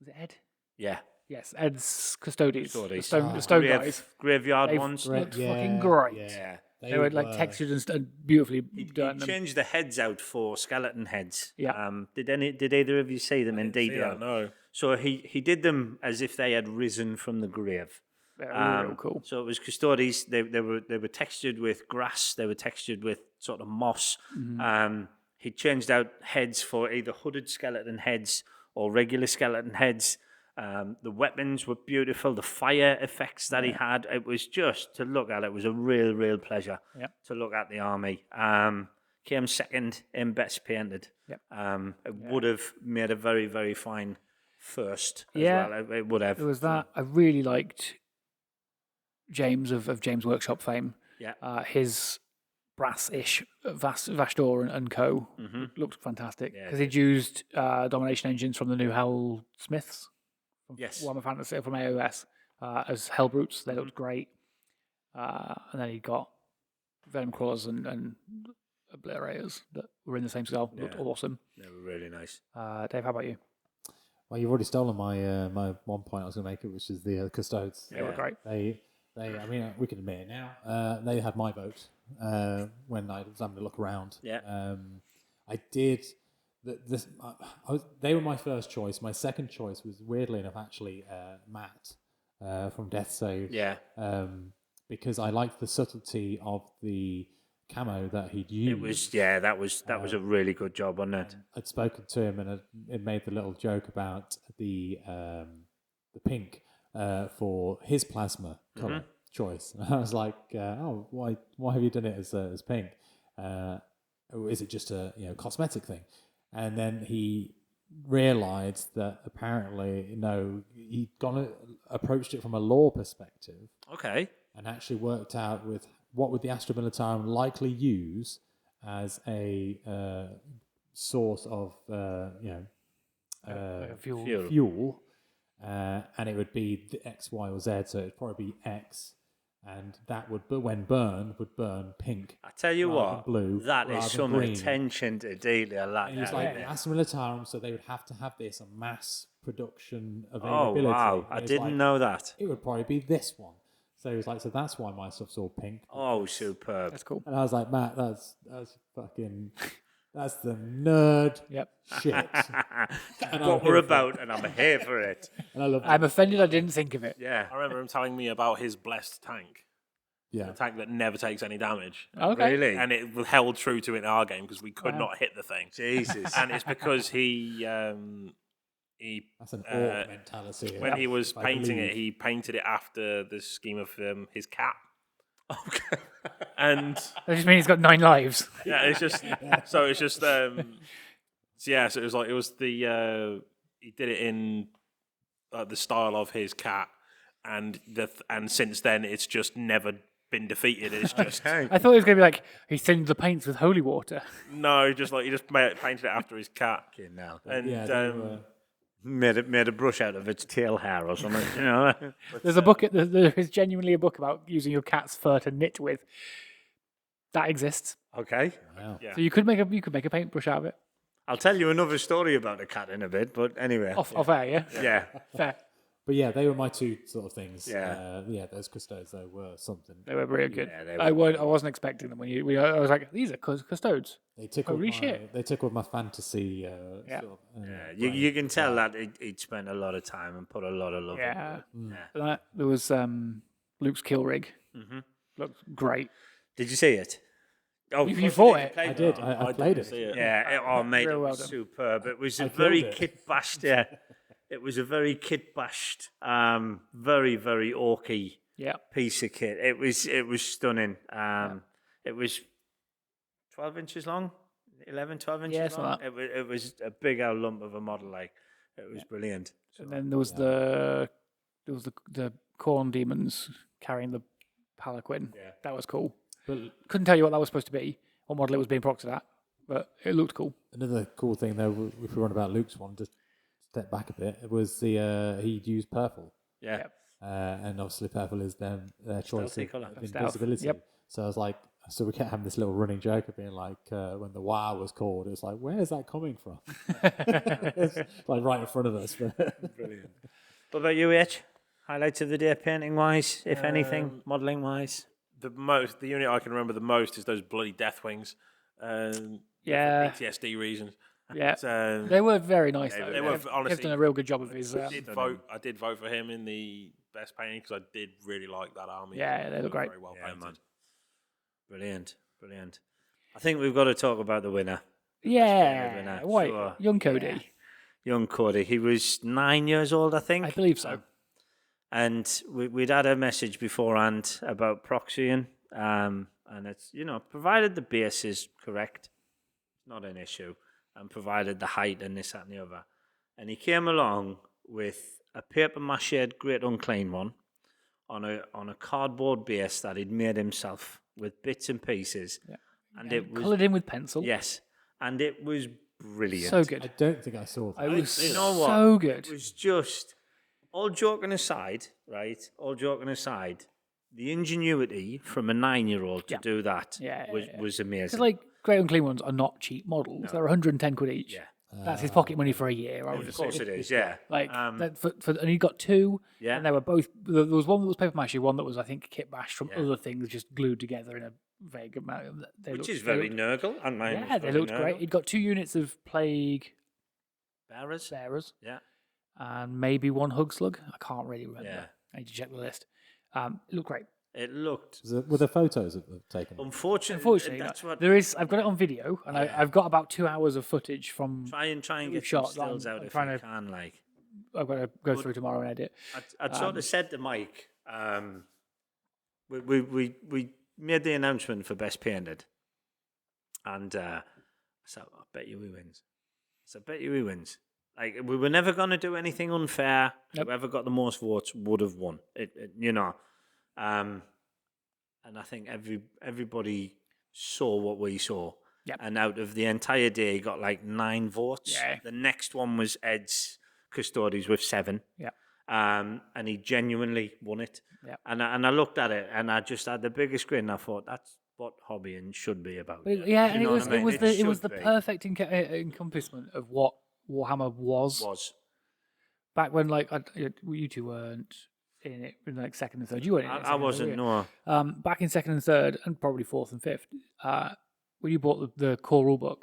Was it Ed? Yeah. Yes, Ed's Custodes. The Custodies. stone guys. Graveyard They ones. looked fucking great. Yeah. They were like textured and beautifully He done. changed the heads out for skeleton heads. Yeah. Did either of you see them in detail? No. So he did them as if they had risen from the grave. They're real cool. So it was Custodes. They were textured with grass. They were textured with sort of moss. He changed out heads for either hooded skeleton heads or regular skeleton heads. The weapons were beautiful. The fire effects that he had, it was just to look at. It was a real pleasure to look at the army. Came second in best painted. Yep. It would have made a very fine first as Yeah. well. It would have. There was that. I really liked James of James Workshop fame. Yeah. His brass-ish Vastor and Co. looked fantastic Yeah, because he'd used domination engines from the new Howl Smiths. Yes. Warhammer Fantasy from AOS as Hellbrutes. They looked great. And then he got Venom Claws and Obliterators that were in the same scale. Looked awesome. They were really nice. Dave, how about you? Well, you've already stolen my my one point I was going to make, which is the Custodes. They were great. They, I mean, we can admit it now. They had my vote when I was having a look around. Yeah. I did. They were my first choice. My second choice was weirdly enough actually Matt from Death Save. Yeah. Because I liked the subtlety of the camo that he'd used. It was that was a really good job, wasn't it? I'd spoken to him and it made the little joke about the pink for his plasma color choice. And I was like, oh, why have you done it as pink? Is it just a cosmetic thing? And then he realised that apparently he'd approached it from a lore perspective. Okay. And actually worked out with what would the Astra Militarum likely use as a source of fuel, and it would be the X, Y, or Z. So it'd probably be X, and that would, but when would burn pink. I tell you rather what, than blue, that is rather some than green. attention to detail. And he was like, the Astra Militarum, so they would have to have this a mass production Oh availability. wow, And I it's didn't like, know that. It would probably be this one. So he was like, so that's why my stuff's all pink. Oh, superb. That's cool. And I was like, Matt, that's fucking, that's the nerd Yep. shit. That's what we're about, and I'm here for it. And I love I'm offended I didn't think of it. Yeah. I remember him telling me about his blessed tank. Yeah. A tank that never takes any damage. Okay. Really? And it held true to it in our game because we could not hit the thing. Jesus. And it's because he That's an orc mentality. when he was I painting believe. it, he painted it after the scheme of his cat. Okay. And That just means he's got 9 lives. yeah, it's just so it's just so it was like it was the he did it in the style of his cat, and since then it's just never been defeated. It's just I thought it was going to be like he thinned the paints with holy water. no, just like he just painted it after his cat. Now. And Yeah, they were- Made a brush out of its tail hair or something, you know. There's a book. There is genuinely a book about using your cat's fur to knit with. That exists. Okay. Wow. Yeah. So you could make a paintbrush out of it. I'll tell you another story about a cat in a bit, but anyway. Off air, yeah. Yeah. Fair. But yeah, they were my two sort of things. Yeah. Those Custodes though were something. They were really good. Yeah, they I were. wasn't expecting them when I was like, these are custodes. They took Holy with shit. They took with my fantasy. Yeah. Sort of, Yeah, you can tell that he'd spent a lot of time and put a lot of love Yeah. into it. There was Luke's kill rig. Looked great. Did you see it? Oh, You fought it. I did. I played didn't it. see it. Yeah, mate, Real it well was done. superb. It was a killed very it. kit bashed. Yeah, it was a very kit bashed, very orky Yeah. piece of kit. It was stunning. It was 12 inches long, 12 inches Yeah, something long. like that. It was a big old lump of a model. Like it was brilliant. And then there was the corn demons carrying the palanquin. Yeah. That was cool. But Couldn't tell you what that was supposed to be what model it was being proctored at, but it looked cool. Another cool thing, though, if we're on about Luke's one, just step back a bit, it was he'd used purple. Yeah. And obviously purple is their choice Stealthy of colour. invisibility. Yep. So I was like, so we kept having this little running joke of being like, when the WoW was called, it was like, where's that coming from? It's like right in front of us. Brilliant. What about you, H? Highlights of the day, painting wise, if anything, modelling wise. The unit I can remember the most is those bloody Deathwings. Yeah. For PTSD reasons. Yeah, So, they were very nice. Though. they were, Kev's honestly, done a real good job of his. I did vote for him in the best painting because I did really like that army. Yeah, they look great. Very well Yeah, painted. man. Brilliant. I think we've got to talk about the winner. Yeah, wait, Sure. young Cody. Yeah. Young Cody. He was 9 years old, I think. I believe so. And we'd had a message beforehand about proxying. And it's, provided the base is correct, not an issue. And provided the height and this, that, and the other. And he came along with a paper mache Great Unclean one on a cardboard base that he'd made himself with bits and pieces. Yeah. And it was coloured in with pencil. yes, and it was brilliant. So I good. don't think I saw that. It was You know what? so good. It was just all joking aside, right? All joking aside, the ingenuity from a 9-year-old to Yeah. do that Yeah, was amazing. Because like Great Unclean ones are not cheap models. They're 110 quid each. Yeah. That's his pocket money for a year. I would Of course it is, yeah. Like and he got two. Yeah. And they were both. There was one that was paper mache, one that was I think kit bash from Yeah. other things just glued together in a vague amount. Which is very Nurgle. And mine Yeah, was they very looked Nurgle. great. He'd got 2 units of plague Bearers. bearers Yeah. and maybe 1 hug slug. I can't really remember. Yeah. I need to check the list. It looked great. It looked. Were there photos of taken? Unfortunately, that's what. there is. I've got it on video, and I've got about 2 hours of footage from. Try and get some shot. stills I'm out if trying you to- can. Like, I've got to go through tomorrow and edit. I'd sort of said to Mike, we made the announcement for Best Painted, and I said, I bet you he wins. Like, we were never going to do anything unfair. Nope. Whoever got the most votes would have won. And I think everybody saw what we saw. Yep. And out of the entire day, he got like 9 votes. Yeah. The next one was Ed's Custodies with 7. Yeah. And he genuinely won it. Yeah. And I looked at it and I just had the biggest grin. I thought, that's what hobbying should be about. But yeah, You and know what I mean? it was should the be. perfect encompassment of what Warhammer was. Back when like you two weren't in it in like second and third. You weren't. In it in I second and wasn't, third, no. back in second and third, and probably fourth and fifth. When you bought the core rulebook,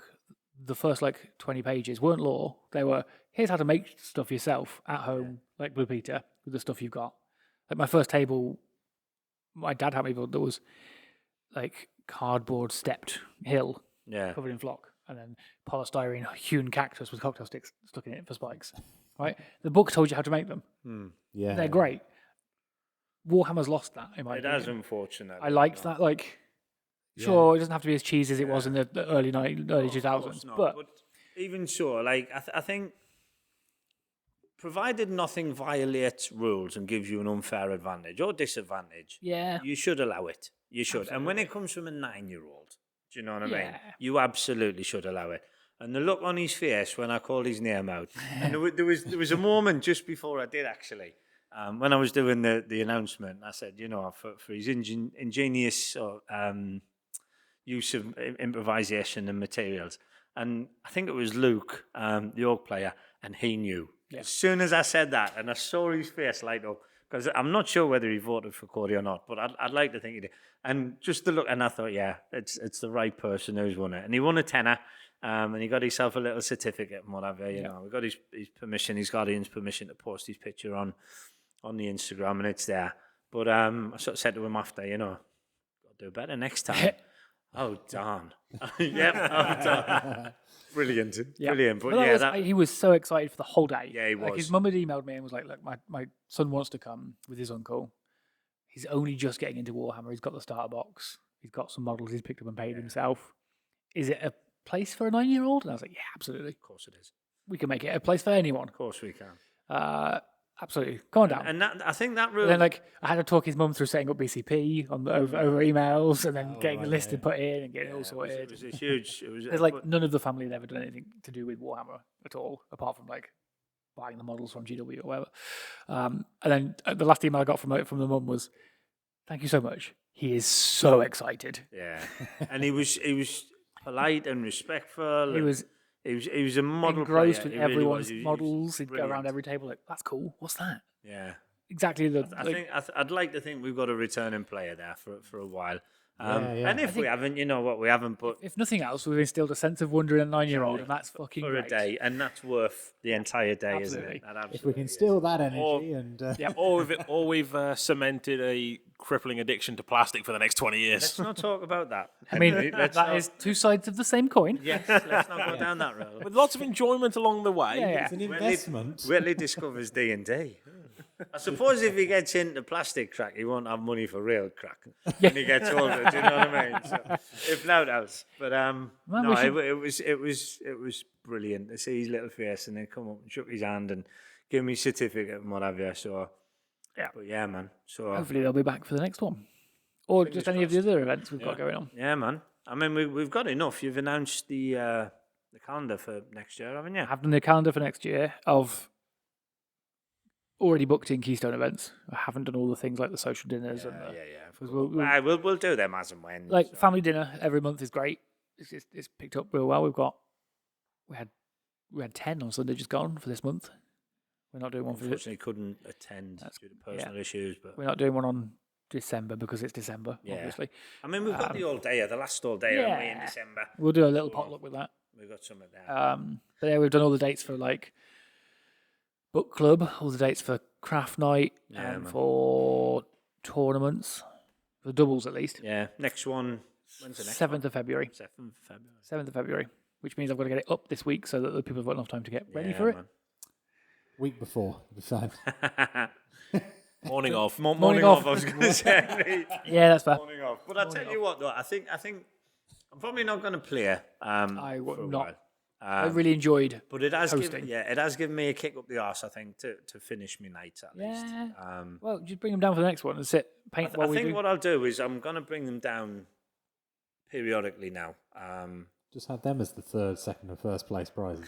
the first like 20 pages weren't lore. They were here's how to make stuff yourself at home, like Blue Peter, with the stuff you've got. Like my first table, my dad had me build that was like cardboard stepped hill Yeah. covered in flock, and then polystyrene hewn cactus with cocktail sticks stuck in it for spikes. Right, the book told you how to make them. Yeah, They're great. Warhammer's lost that in my It opinion. has, unfortunately. I liked that. Like, sure, it doesn't have to be as cheesy as it was in the early 2000s, but even so, like I think, provided nothing violates rules and gives you an unfair advantage or disadvantage, yeah, you should allow it. You should. And when it comes from a 9-year-old, do you know what I mean? Yeah. You absolutely should allow it. And the look on his face when I called his name out, and there was a moment just before I did actually, when I was doing the announcement, I said, for his ingenious use of improvisation and materials, and I think it was Luke, the orc player, and he knew. Yeah. As soon as I said that, and I saw his face light up, because I'm not sure whether he voted for Cody or not, but I'd like to think he did. And just the look, and I thought, yeah, it's the right person who's won it. And he won a tenner, and he got himself a little certificate and whatever, you know. We got his permission, his guardian's permission to post his picture on the Instagram, and it's there. But I sort of said to him after, got to do better next time. Oh, darn. Yep, oh, darn. Brilliant. Brilliant. But he was so excited for the whole day. Yeah, he Like, was. his mum had emailed me and was like, look, my son wants to come with his uncle. He's only just getting into Warhammer. He's got the starter box. He's got some models he's picked up and paid himself. Is it a place for a 9-year-old? And I was like, yeah, absolutely. Of course it is. We can make it a place for anyone. Of course we can. absolutely. Come on down. And that, I think that And really. then, like, I had to talk his mum through setting up BCP over emails, and then getting the right, list yeah. put in and getting it all it sorted. was a huge. It was There's like none of the family had ever done anything to do with Warhammer at all, apart from like buying the models from GW or whatever. And then the last email I got from the mum was, "Thank you so much. He is so excited. yeah, and he was polite and respectful. He was he was a model engrossed player. with He really everyone's was. He was models. He'd go brilliant. around every table like, "That's cool. What's that?" Yeah, Exactly the. I like, think I'd like to think we've got a returning player there for a while. Yeah. And if we haven't, you know what, we haven't. But if nothing else, we've instilled a sense of wonder in a 9-year-old, and that's fucking for great. a day, and that's worth the entire day, Absolutely. isn't it? That If we absolutely can is. steal that energy Or- and Or we've cemented a crippling addiction to plastic for the next 20 years. Let's not talk about that. I mean, Henry. Let's that not- is two sides of the same coin. Yes, let's not go down that road. With lots of enjoyment along the way. Yeah, it's an investment. Whitley discovers D&D. I suppose if he gets into plastic crack, he won't have money for real crack when he gets older. Do you know what I mean? So, if not else, but no, we should- it was brilliant to see his little face and then come up and shook his hand and give me a certificate and what have you. So Yeah. but yeah, man. So Hopefully they'll be back for the next one, or just any of the other events we've got going on. yeah, man. I mean, we've got enough. You've announced the calendar for next year, haven't you? I've done the calendar for next year of already booked in Keystone events. I haven't done all the things like the social dinners and the, Yeah. 'cause We'll do them as and when. like so. family dinner every month is great. It's picked up real well. We had 10 on Sunday just gone for this month. We're not doing one for this. Unfortunately, couldn't attend due to personal issues, but We're not doing one on December because it's December, Yeah. obviously. I mean, we've got the all day, the last all day, haven't we, in yeah. December? We'll do a little potluck with that. We've got some of that. But yeah, we've done all the dates for like book club, all the dates for craft night, Yeah, and man. for tournaments, for doubles at least. Yeah, next one. When's the next 7th of February. 7th of February. 7th of February, which means I've got to get it up this week so that the people have got enough time to get ready Yeah, for it. man. week before, it'll be fine. Morning of. Morning off. off, I was going to say. Yeah, that's fair. Morning off. But I'll tell you what, though, I think I'm probably not going to play I for would a not. while. I really enjoyed. But it has hosting. given me a kick up the arse, I think, to finish my nights at least. Yeah. Well, just bring them down for the next one and sit, paint I while we think do. what I'll do is I'm going to bring them down periodically now. Just have them as the third, second, and first place prizes.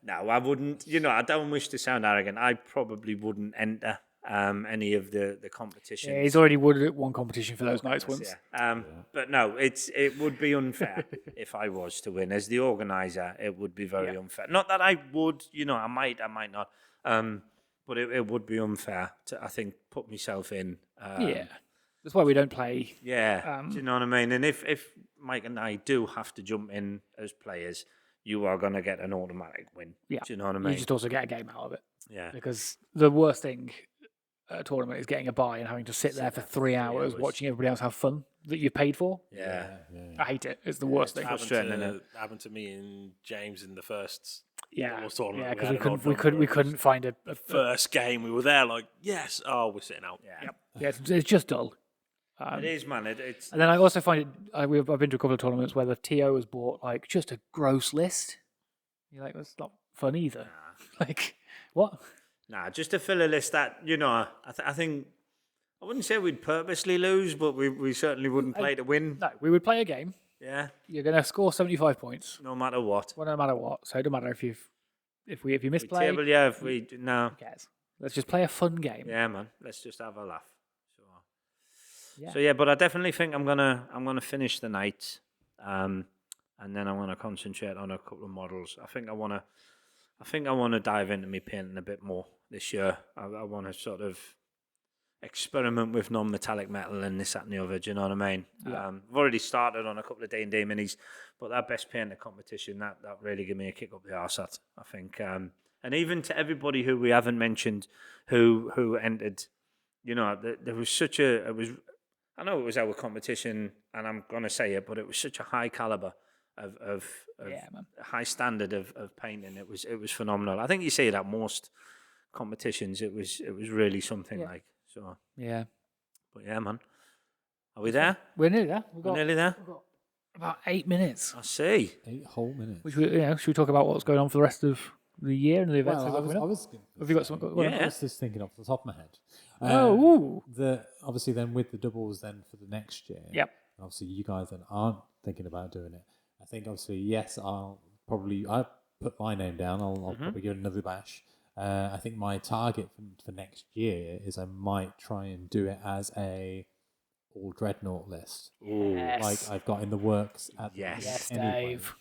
No, I wouldn't. You know, I don't wish to sound arrogant. I probably wouldn't enter any of the competitions. Yeah, he's already won at one competition for those nights once. Yeah. But no, it would be unfair if I was to win. As the organizer, it would be very unfair. Not that I would, you know, I might not. But it would be unfair to, I think, put myself in. Yeah. That's why we don't play. Yeah. Do you know what I mean? And if Mike and I do have to jump in as players, you are going to get an automatic win. Yeah. Do you know what I You mean? just also get a game out of it. Yeah. Because the worst thing at a tournament is getting a buy and having to sit there for 3 hours watching everybody else have fun that you paid for. Yeah. I hate it. It's the worst thing. Happened to me and James in the first Yeah, Doubles tournament. yeah, We because had we an couldn't, odd we number. couldn't, we It was couldn't find a First game, we were there like, yes, oh, we're sitting out. Yeah. yeah, it's just dull. It is, man. It's And then I also find it. I've been to a couple of tournaments where the TO has bought like just a gross list. You're like, that's not fun either. Like, what? nah, just to fill a list that, you know, I think I wouldn't say we'd purposely lose, but we certainly wouldn't play to win. No, we would play a game. Yeah, You're going to score 75 points, no matter what. well, no matter what. So it don't matter if you We misplay. table, yeah, if we no. Who cares? Let's just play a fun game. Yeah, man. Let's just have a laugh. Yeah. So yeah, but I definitely think I'm gonna finish the night, and then I'm gonna concentrate on a couple of models. I think I wanna dive into me painting a bit more this year. I want to sort of experiment with non-metallic metal and this, that, and the other. Do you know what I mean? Yeah. I've already started on a couple of D&D minis, but that best painter competition that really gave me a kick up the arse. That I think, and even to everybody who we haven't mentioned who entered, you know, there was such a I know it was our competition, and I'm gonna say it, but it was such a high caliber of Yeah, man. high standard of painting. It was phenomenal. I think you see it at most competitions. It was really something like so. Yeah. But yeah, man. Are we there? We're nearly there. We've We're got nearly there. about 8 minutes. I see. 8 whole minutes. Which should we talk about what's going on for the rest of the year and the events Well, we've got coming up? Have you got something? Yeah. I was just thinking off the top of my head. Ooh. Obviously, then with the doubles, then for the next year. Yep. Obviously, you guys then aren't thinking about doing it. I think obviously, yes, I put my name down. I'll probably give it another bash. I think my target for next year is I might try and do it as a all dreadnought list, Yes. like I've got in the works at the Yes. Yes, anyway. Dave.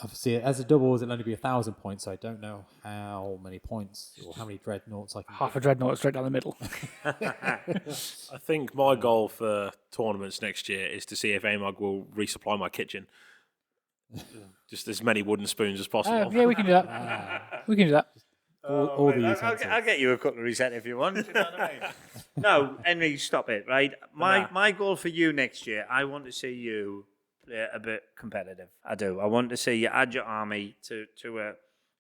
Obviously, as a doubles, it'll only be 1,000 points, so I don't know how many points or how many dreadnoughts I can Half a dreadnought straight down the middle. I think my goal for tournaments next year is to see if AMOG will resupply my kitchen. Just as many wooden spoons as possible. Yeah, we can do that. We can do that. all the I'll utensils. get you a cutlery set if you want. You know what I mean? No, Henry, stop it, right? My goal for you next year, I want to see you play a bit competitive. I do. I want to see you add your army to a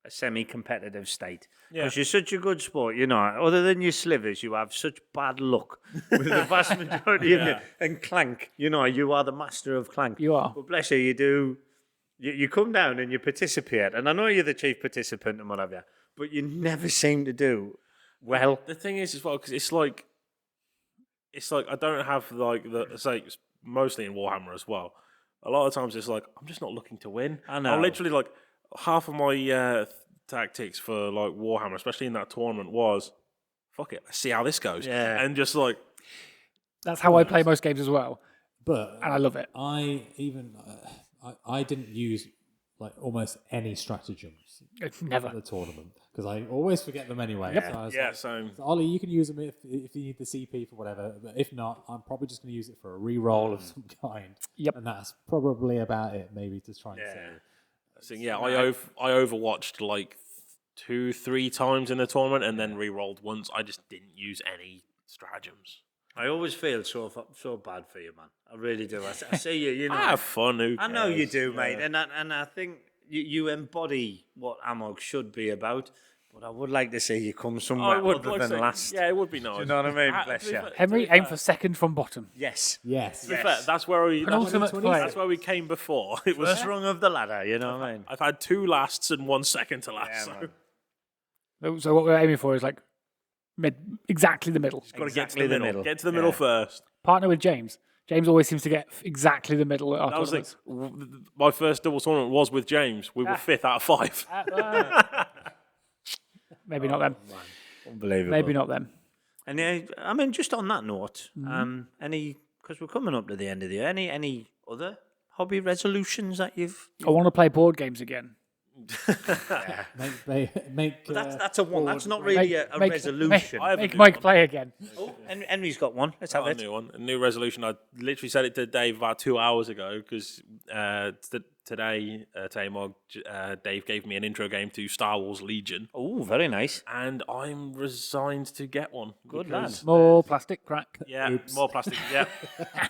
semi-competitive state. Because you're such a good sport, you know. Other than your slivers, you have such bad luck with the vast majority of it. And Clank, you know, you are the master of Clank. You are. But bless you, you do. You come down and you participate. And I know you're the chief participant and whatever, but you never seem to do well. The thing is as well, because it's like I don't have like it's mostly in Warhammer as well. A lot of times it's like I'm just not looking to win. I know. I'm literally like half of my tactics for like Warhammer, especially in that tournament, was fuck it, let's see how this goes. Yeah. And just like That's how I play most games as well, But and I love it. I didn't use like almost any stratagems Never. at the tournament because I always forget them anyway. Yep. So I was yeah, like, so Ollie, you can use them if you need the CP for whatever. But if not, I'm probably just going to use it for a re-roll of some kind. Yep. And that's probably about it, maybe to try and say. I overwatched like 2-3 times in the tournament and then re-rolled once. I just didn't use any stratagems. I always feel so bad for you, man. I really do. I see you, you know. I have fun. Who I know you cares? do, Yeah. mate. And I think you embody what AMOG should be about. But I would like to see you come somewhere other than last. Yeah, it would be nice. Do you know what I mean? Ah, Bless to be you. fair- Henry, to be aim fair- for second from bottom. Yes. Yes. To be fair, that's where we. Penultimate play. That's where we came before. It was. First rung of the ladder, you know what I mean? I've had 2 lasts and 1 second to last. Yeah, so. man. So what we're aiming for is like exactly the middle. Got to get to Exactly the the middle. middle. Get to the middle first. Partner with James. James always seems to get exactly the middle. At our That was like tournaments. my first double tournament was with James. We were 5th out of 5. Maybe not them. Unbelievable. Maybe not them. And I mean, just on that note, because we're coming up to the end of the year, any other hobby resolutions that you've? I want to play board games again. Make But that's a one. That's not really a resolution. I have a Make new Mike one. play again. Oh, Henry's got one. Let's have A it. new one, a new resolution. I literally said it to Dave about 2 hours ago because today, Tamog, Dave gave me an intro game to Star Wars Legion, Oh, very nice. and I'm resigned to get one. Good because- lad. More plastic crack. Yeah, more plastic. Yeah,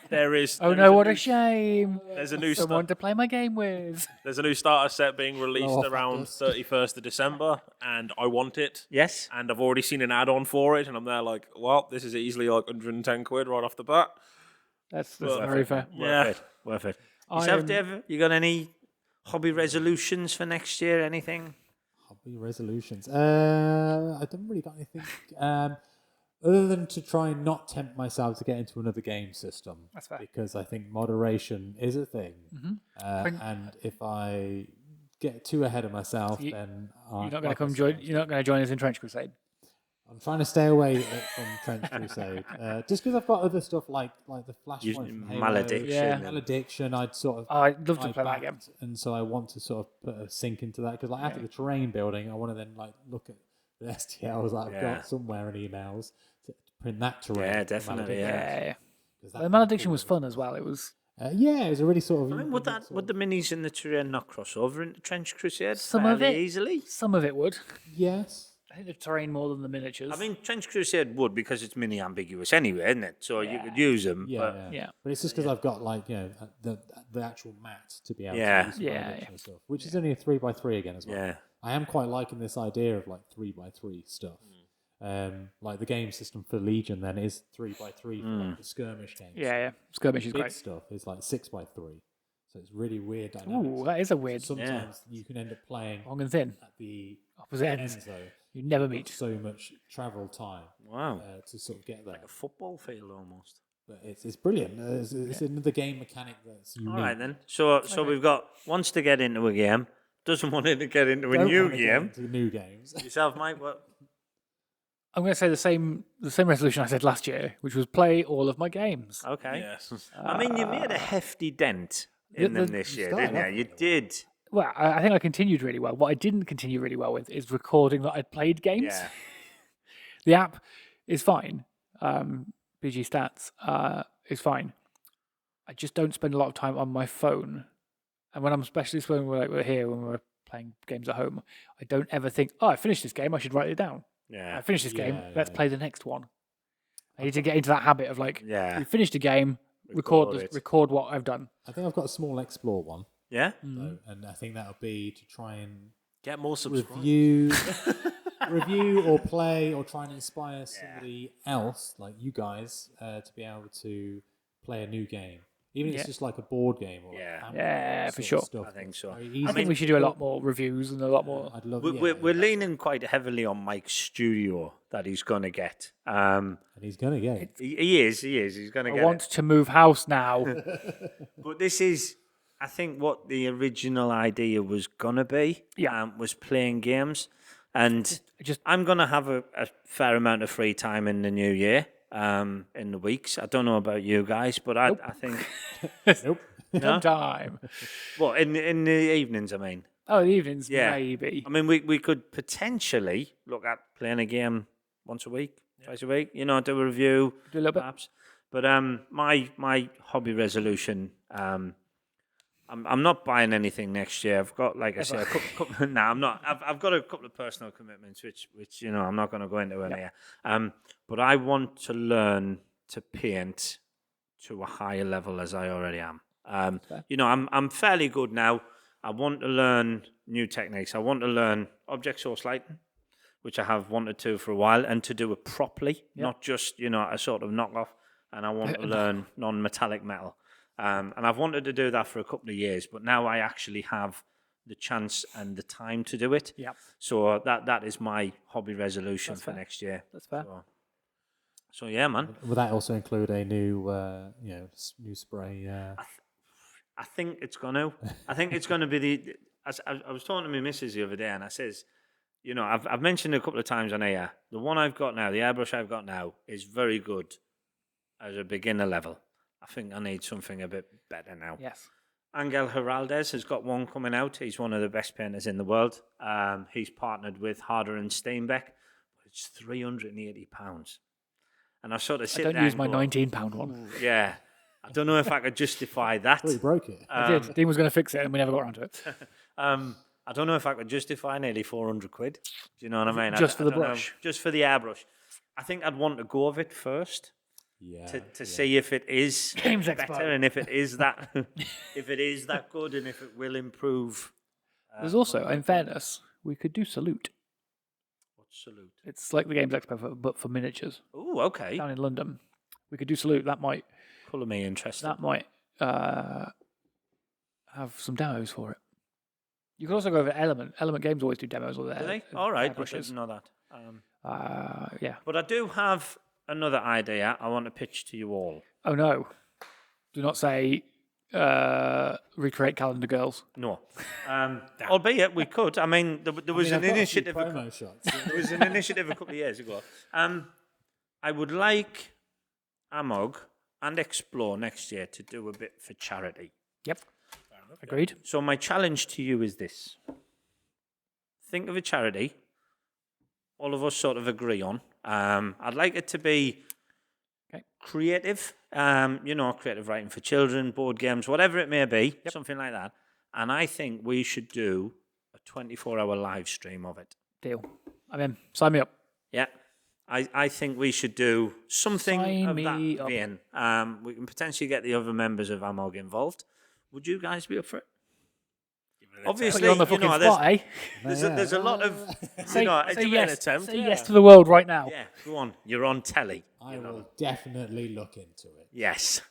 there is. Oh there no, is what new- a shame. There's a new Someone to play my game with. There's a new starter set being released off around dust. 31st of December, and I want it. Yes. And I've already seen an add-on for it, and I'm there like, well, this is easily like 110 quid right off the bat. That's very fair. Yeah. Worth it. Yourself, I'm- Dave? You got any hobby resolutions for next year? Anything? Hobby resolutions. I haven't really got anything. Other than to try and not tempt myself to get into another game system. That's fair. Because I think moderation is a thing. And if I get too ahead of myself, then You're not going to come join. You're not going to join us in Trench Crusade. I'm trying to stay away from Trench Crusade. Just because I've got other stuff like the Flash one from Halo, Malediction. Yeah. Malediction, I'd sort of. Oh, I'd love to I play that game. backed, and so I want to sort of put a sink into that because after the terrain building, I want to then look at the STLs that I've Yeah. got somewhere in emails to print that terrain. Yeah, for definitely, Malediction. Yeah. 'Cause that The would Malediction be was fun as well. It was yeah, it was a really sort of. I mean, would the minis in the terrain not cross over into Trench Crusade Some of fairly it. easily? some of it would. Yes. I think the terrain more than the miniatures. I mean, Trench Crusade would because it's mini ambiguous anyway, isn't it? So you could use them. Yeah, but yeah. But it's just because I've got the actual mat to be able Yeah. to use for Yeah, Malediction yeah. and stuff, which is only a 3x3 again as well. Yeah. I am quite liking this idea of like 3x3 stuff. Like the game system for Legion then is 3x3 for like the skirmish games. Yeah, yeah. Skirmish is Big great. stuff is like 6x3. So it's really weird dynamics. Ooh, that is a weird. Sometimes you can end up playing Long and thin. at the Opposite ends. though. You never Not meet. so much travel time Wow. to sort of get there. Like a football field almost. But it's brilliant. It's another game mechanic that's unique. All right then. So we've got wants to get into a game, doesn't want to get into a Don't new wanna get game. into new games. Yourself, Mike. What? I'm going to say the same resolution I said last year, which was play all of my games. Okay. Yes. I mean, you made a hefty dent in them this year, started didn't off you? You really well. did. Well, I think I continued really well. What I didn't continue really well with is recording that I'd played games. Yeah. The app is fine. BG Stats is fine. I just don't spend a lot of time on my phone. And when I'm especially when we're here, when we're playing games at home, I don't ever think, oh, I finished this game, I should write it down. Yeah. I finished this game, Yeah, let's yeah. play the next one. I need to get into that habit of like, Yeah. you finished a game, Record it. record what I've done. I think I've got a small explore one, Yeah. though, and I think that'll be to try and Get more subscribers. review or play or try and inspire somebody else like you guys to be able to play a new game, even if Yeah. it's just like a board game or Yeah. like a family Yeah, game for sort of sure. stuff. I think so. Very I easy think we to should do a pick lot up. more reviews and a lot more. I'd love. We're leaning quite heavily on Mike's studio that he's going to get. and he's gonna get it. He is. He's going to I get want it. to move house now. But this is, I think, what the original idea was going to be. Yeah. Was playing games. And I'm going to have a fair amount of free time in the new year, in the weeks. I don't know about you guys, but I think... Nope. No? Time. Well, in the evenings, I mean. Oh, the evenings, Yeah. maybe. I mean, we could potentially look at playing a game once a week, twice a week, do a review, Do a little bit. perhaps. But my hobby resolution, I'm not buying anything next year. I've got, like I said, no, I'm not. I've got a couple of personal commitments, which I'm not going to go into here. But I want to learn to paint to a higher level as I already am. I'm fairly good now. I want to learn new techniques. I want to learn object source lighting, which I have wanted to for a while, and to do it properly, not just a sort of knockoff. And I want to learn non-metallic metal. And I've wanted to do that for a couple of years, but now I actually have the chance and the time to do it. Yep. So that is my hobby resolution That's for fair. next year. That's fair. So yeah, man. Will that also include a new, new spray? I think it's going to. I think it's going to be I was talking to my missus the other day, and I says, I've mentioned a couple of times on here, the one I've got now, the airbrush I've got now, is very good as a beginner level. I think I need something a bit better now. Yes. Angel Heraldez has got one coming out. He's one of the best painters in the world. He's partnered with Harder and Steinbeck. It's £380. And I sort of sit I there don't use and my go, £19 one. Yeah. I don't know if I could justify that. Well, you broke it. I did. Dean was going to fix it and we never got around to it. I don't know if I could justify nearly 400 quid. Do you know what I mean? Just for the I don't know. brush? Just for the airbrush. I think I'd want to go of it first. Yeah. To see if it is Games better Expo. and if it is that if it is that good and if it will improve. There's also, in fairness, we could do Salute. What's Salute? It's like the Games Expo, but for miniatures. Oh, okay. Down in London. We could do Salute. That might Colour me interested. have some demos for it. You could also go over to Element. Element Games always do demos or Do they? All right. I brushes. didn't know that. Yeah. But I do have another idea I want to pitch to you all. Oh no. Do not say recreate Calendar Girls. No. Albeit we could. I mean, there was an initiative. Promo shots. There was an initiative a couple of years ago. I would like Amog and Explore next year to do a bit for charity. Yep. Agreed. So my challenge to you is this. Think of a charity all of us sort of agree on. I'd like it to be creative, creative writing for children, board games, whatever it may be, something like that. And I think we should do a 24-hour live stream of it. Deal. I'm in. Sign me up. Yeah. I think we should do something Sign of me that up. vein. We can potentially get the other members of AMOG involved. Would you guys be up for it? Obviously, Put you on the fucking spot, eh? there's a lot of, Say it's yes. an attempt. Say yes to the world right now. Yeah, go on. You're on telly. I will definitely look into it. Yes.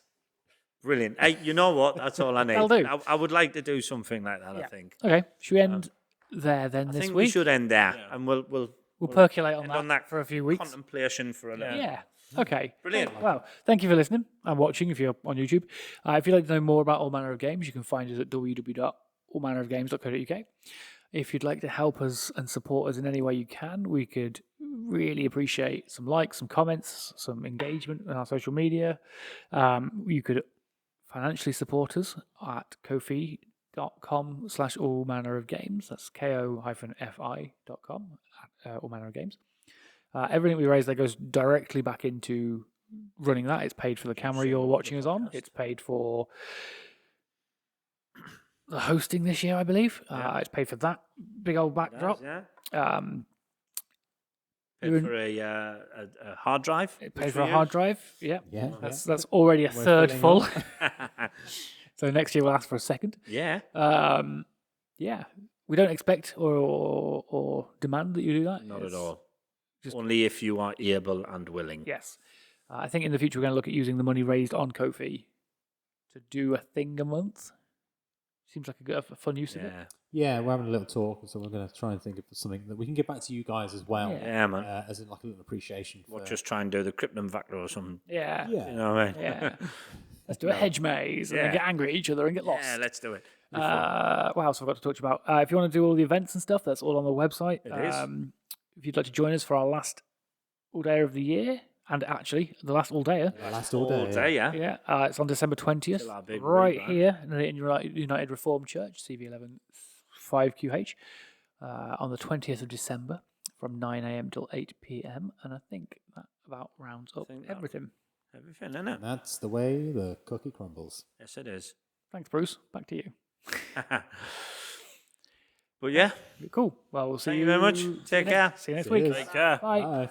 Brilliant. Hey, you know what? That's all I need. That'll do. I would like to do something like that, I think. Okay, should we end there then I this think week? we should end there, and we'll percolate on end that, for a few weeks. contemplation for a little. Yeah. Okay. Brilliant. Well, thank you for listening and watching if you're on YouTube. If you'd like to know more about All Manner of Games, you can find us at www.allmannerofgames.co.uk. If you'd like to help us and support us in any way you can, we could really appreciate some likes, some comments, some engagement on our social media. You could financially support us at kofi.com/allmannerofgames. That's ko-fi.com all manner of games. Everything we raise there goes directly back into running that. It's paid for the camera you're watching us on. It's paid for the hosting this year, I believe. It's paid for that big old backdrop. Paid for a hard drive. It pays for a hard drive. Yeah. That's already a We're third filling full. So next year we'll ask for a second. Yeah. We don't expect or demand that you do that. Not at all. Only if you are able and willing. Yes. I think in the future we're going to look at using the money raised on Ko-fi to do a thing a month. Seems like a fun use of it. Yeah, we're having a little talk, so we're going to try and think of something that we can get back to you guys as well. Yeah, man. As in like a little appreciation. Or just try and do the Cryptum Vactor or something. Yeah. You know what I mean? Yeah. Let's do a hedge maze and then get angry at each other and get lost. Yeah, let's do it. What else have I got to talk to you about? If you want to do all the events and stuff, that's all on the website. It is. If you'd like to join us for our last all-day of the year, and actually the last all-dayer. Last all day. All day, yeah. Yeah, it's on December 20th, Still our big right rebrand. here in United Reformed Church, CV11 5QH, on the 20th of December from 9 a.m. till 8 p.m. And I think that about rounds up everything. Everything, isn't it? And that's the way the cookie crumbles. Yes, it is. Thanks, Bruce. Back to you. But yeah, Cool. Well, we'll see thank you very much. Take care. See you next week. Cheers. Take care. Bye. Bye.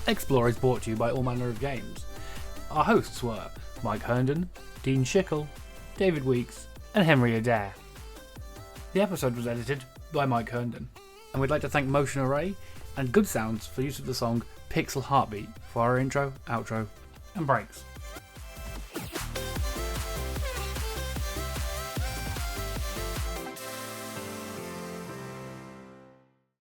EXP-lore is brought to you by All Manner of Games. Our hosts were Mike Hearnden, Dean Shickle, David Weeks, and Henry Adair. The episode was edited by Mike Hearnden, and we'd like to thank Motion Array and Good Sounds for use of the song Pixel Heartbeat for our intro, outro, and breaks.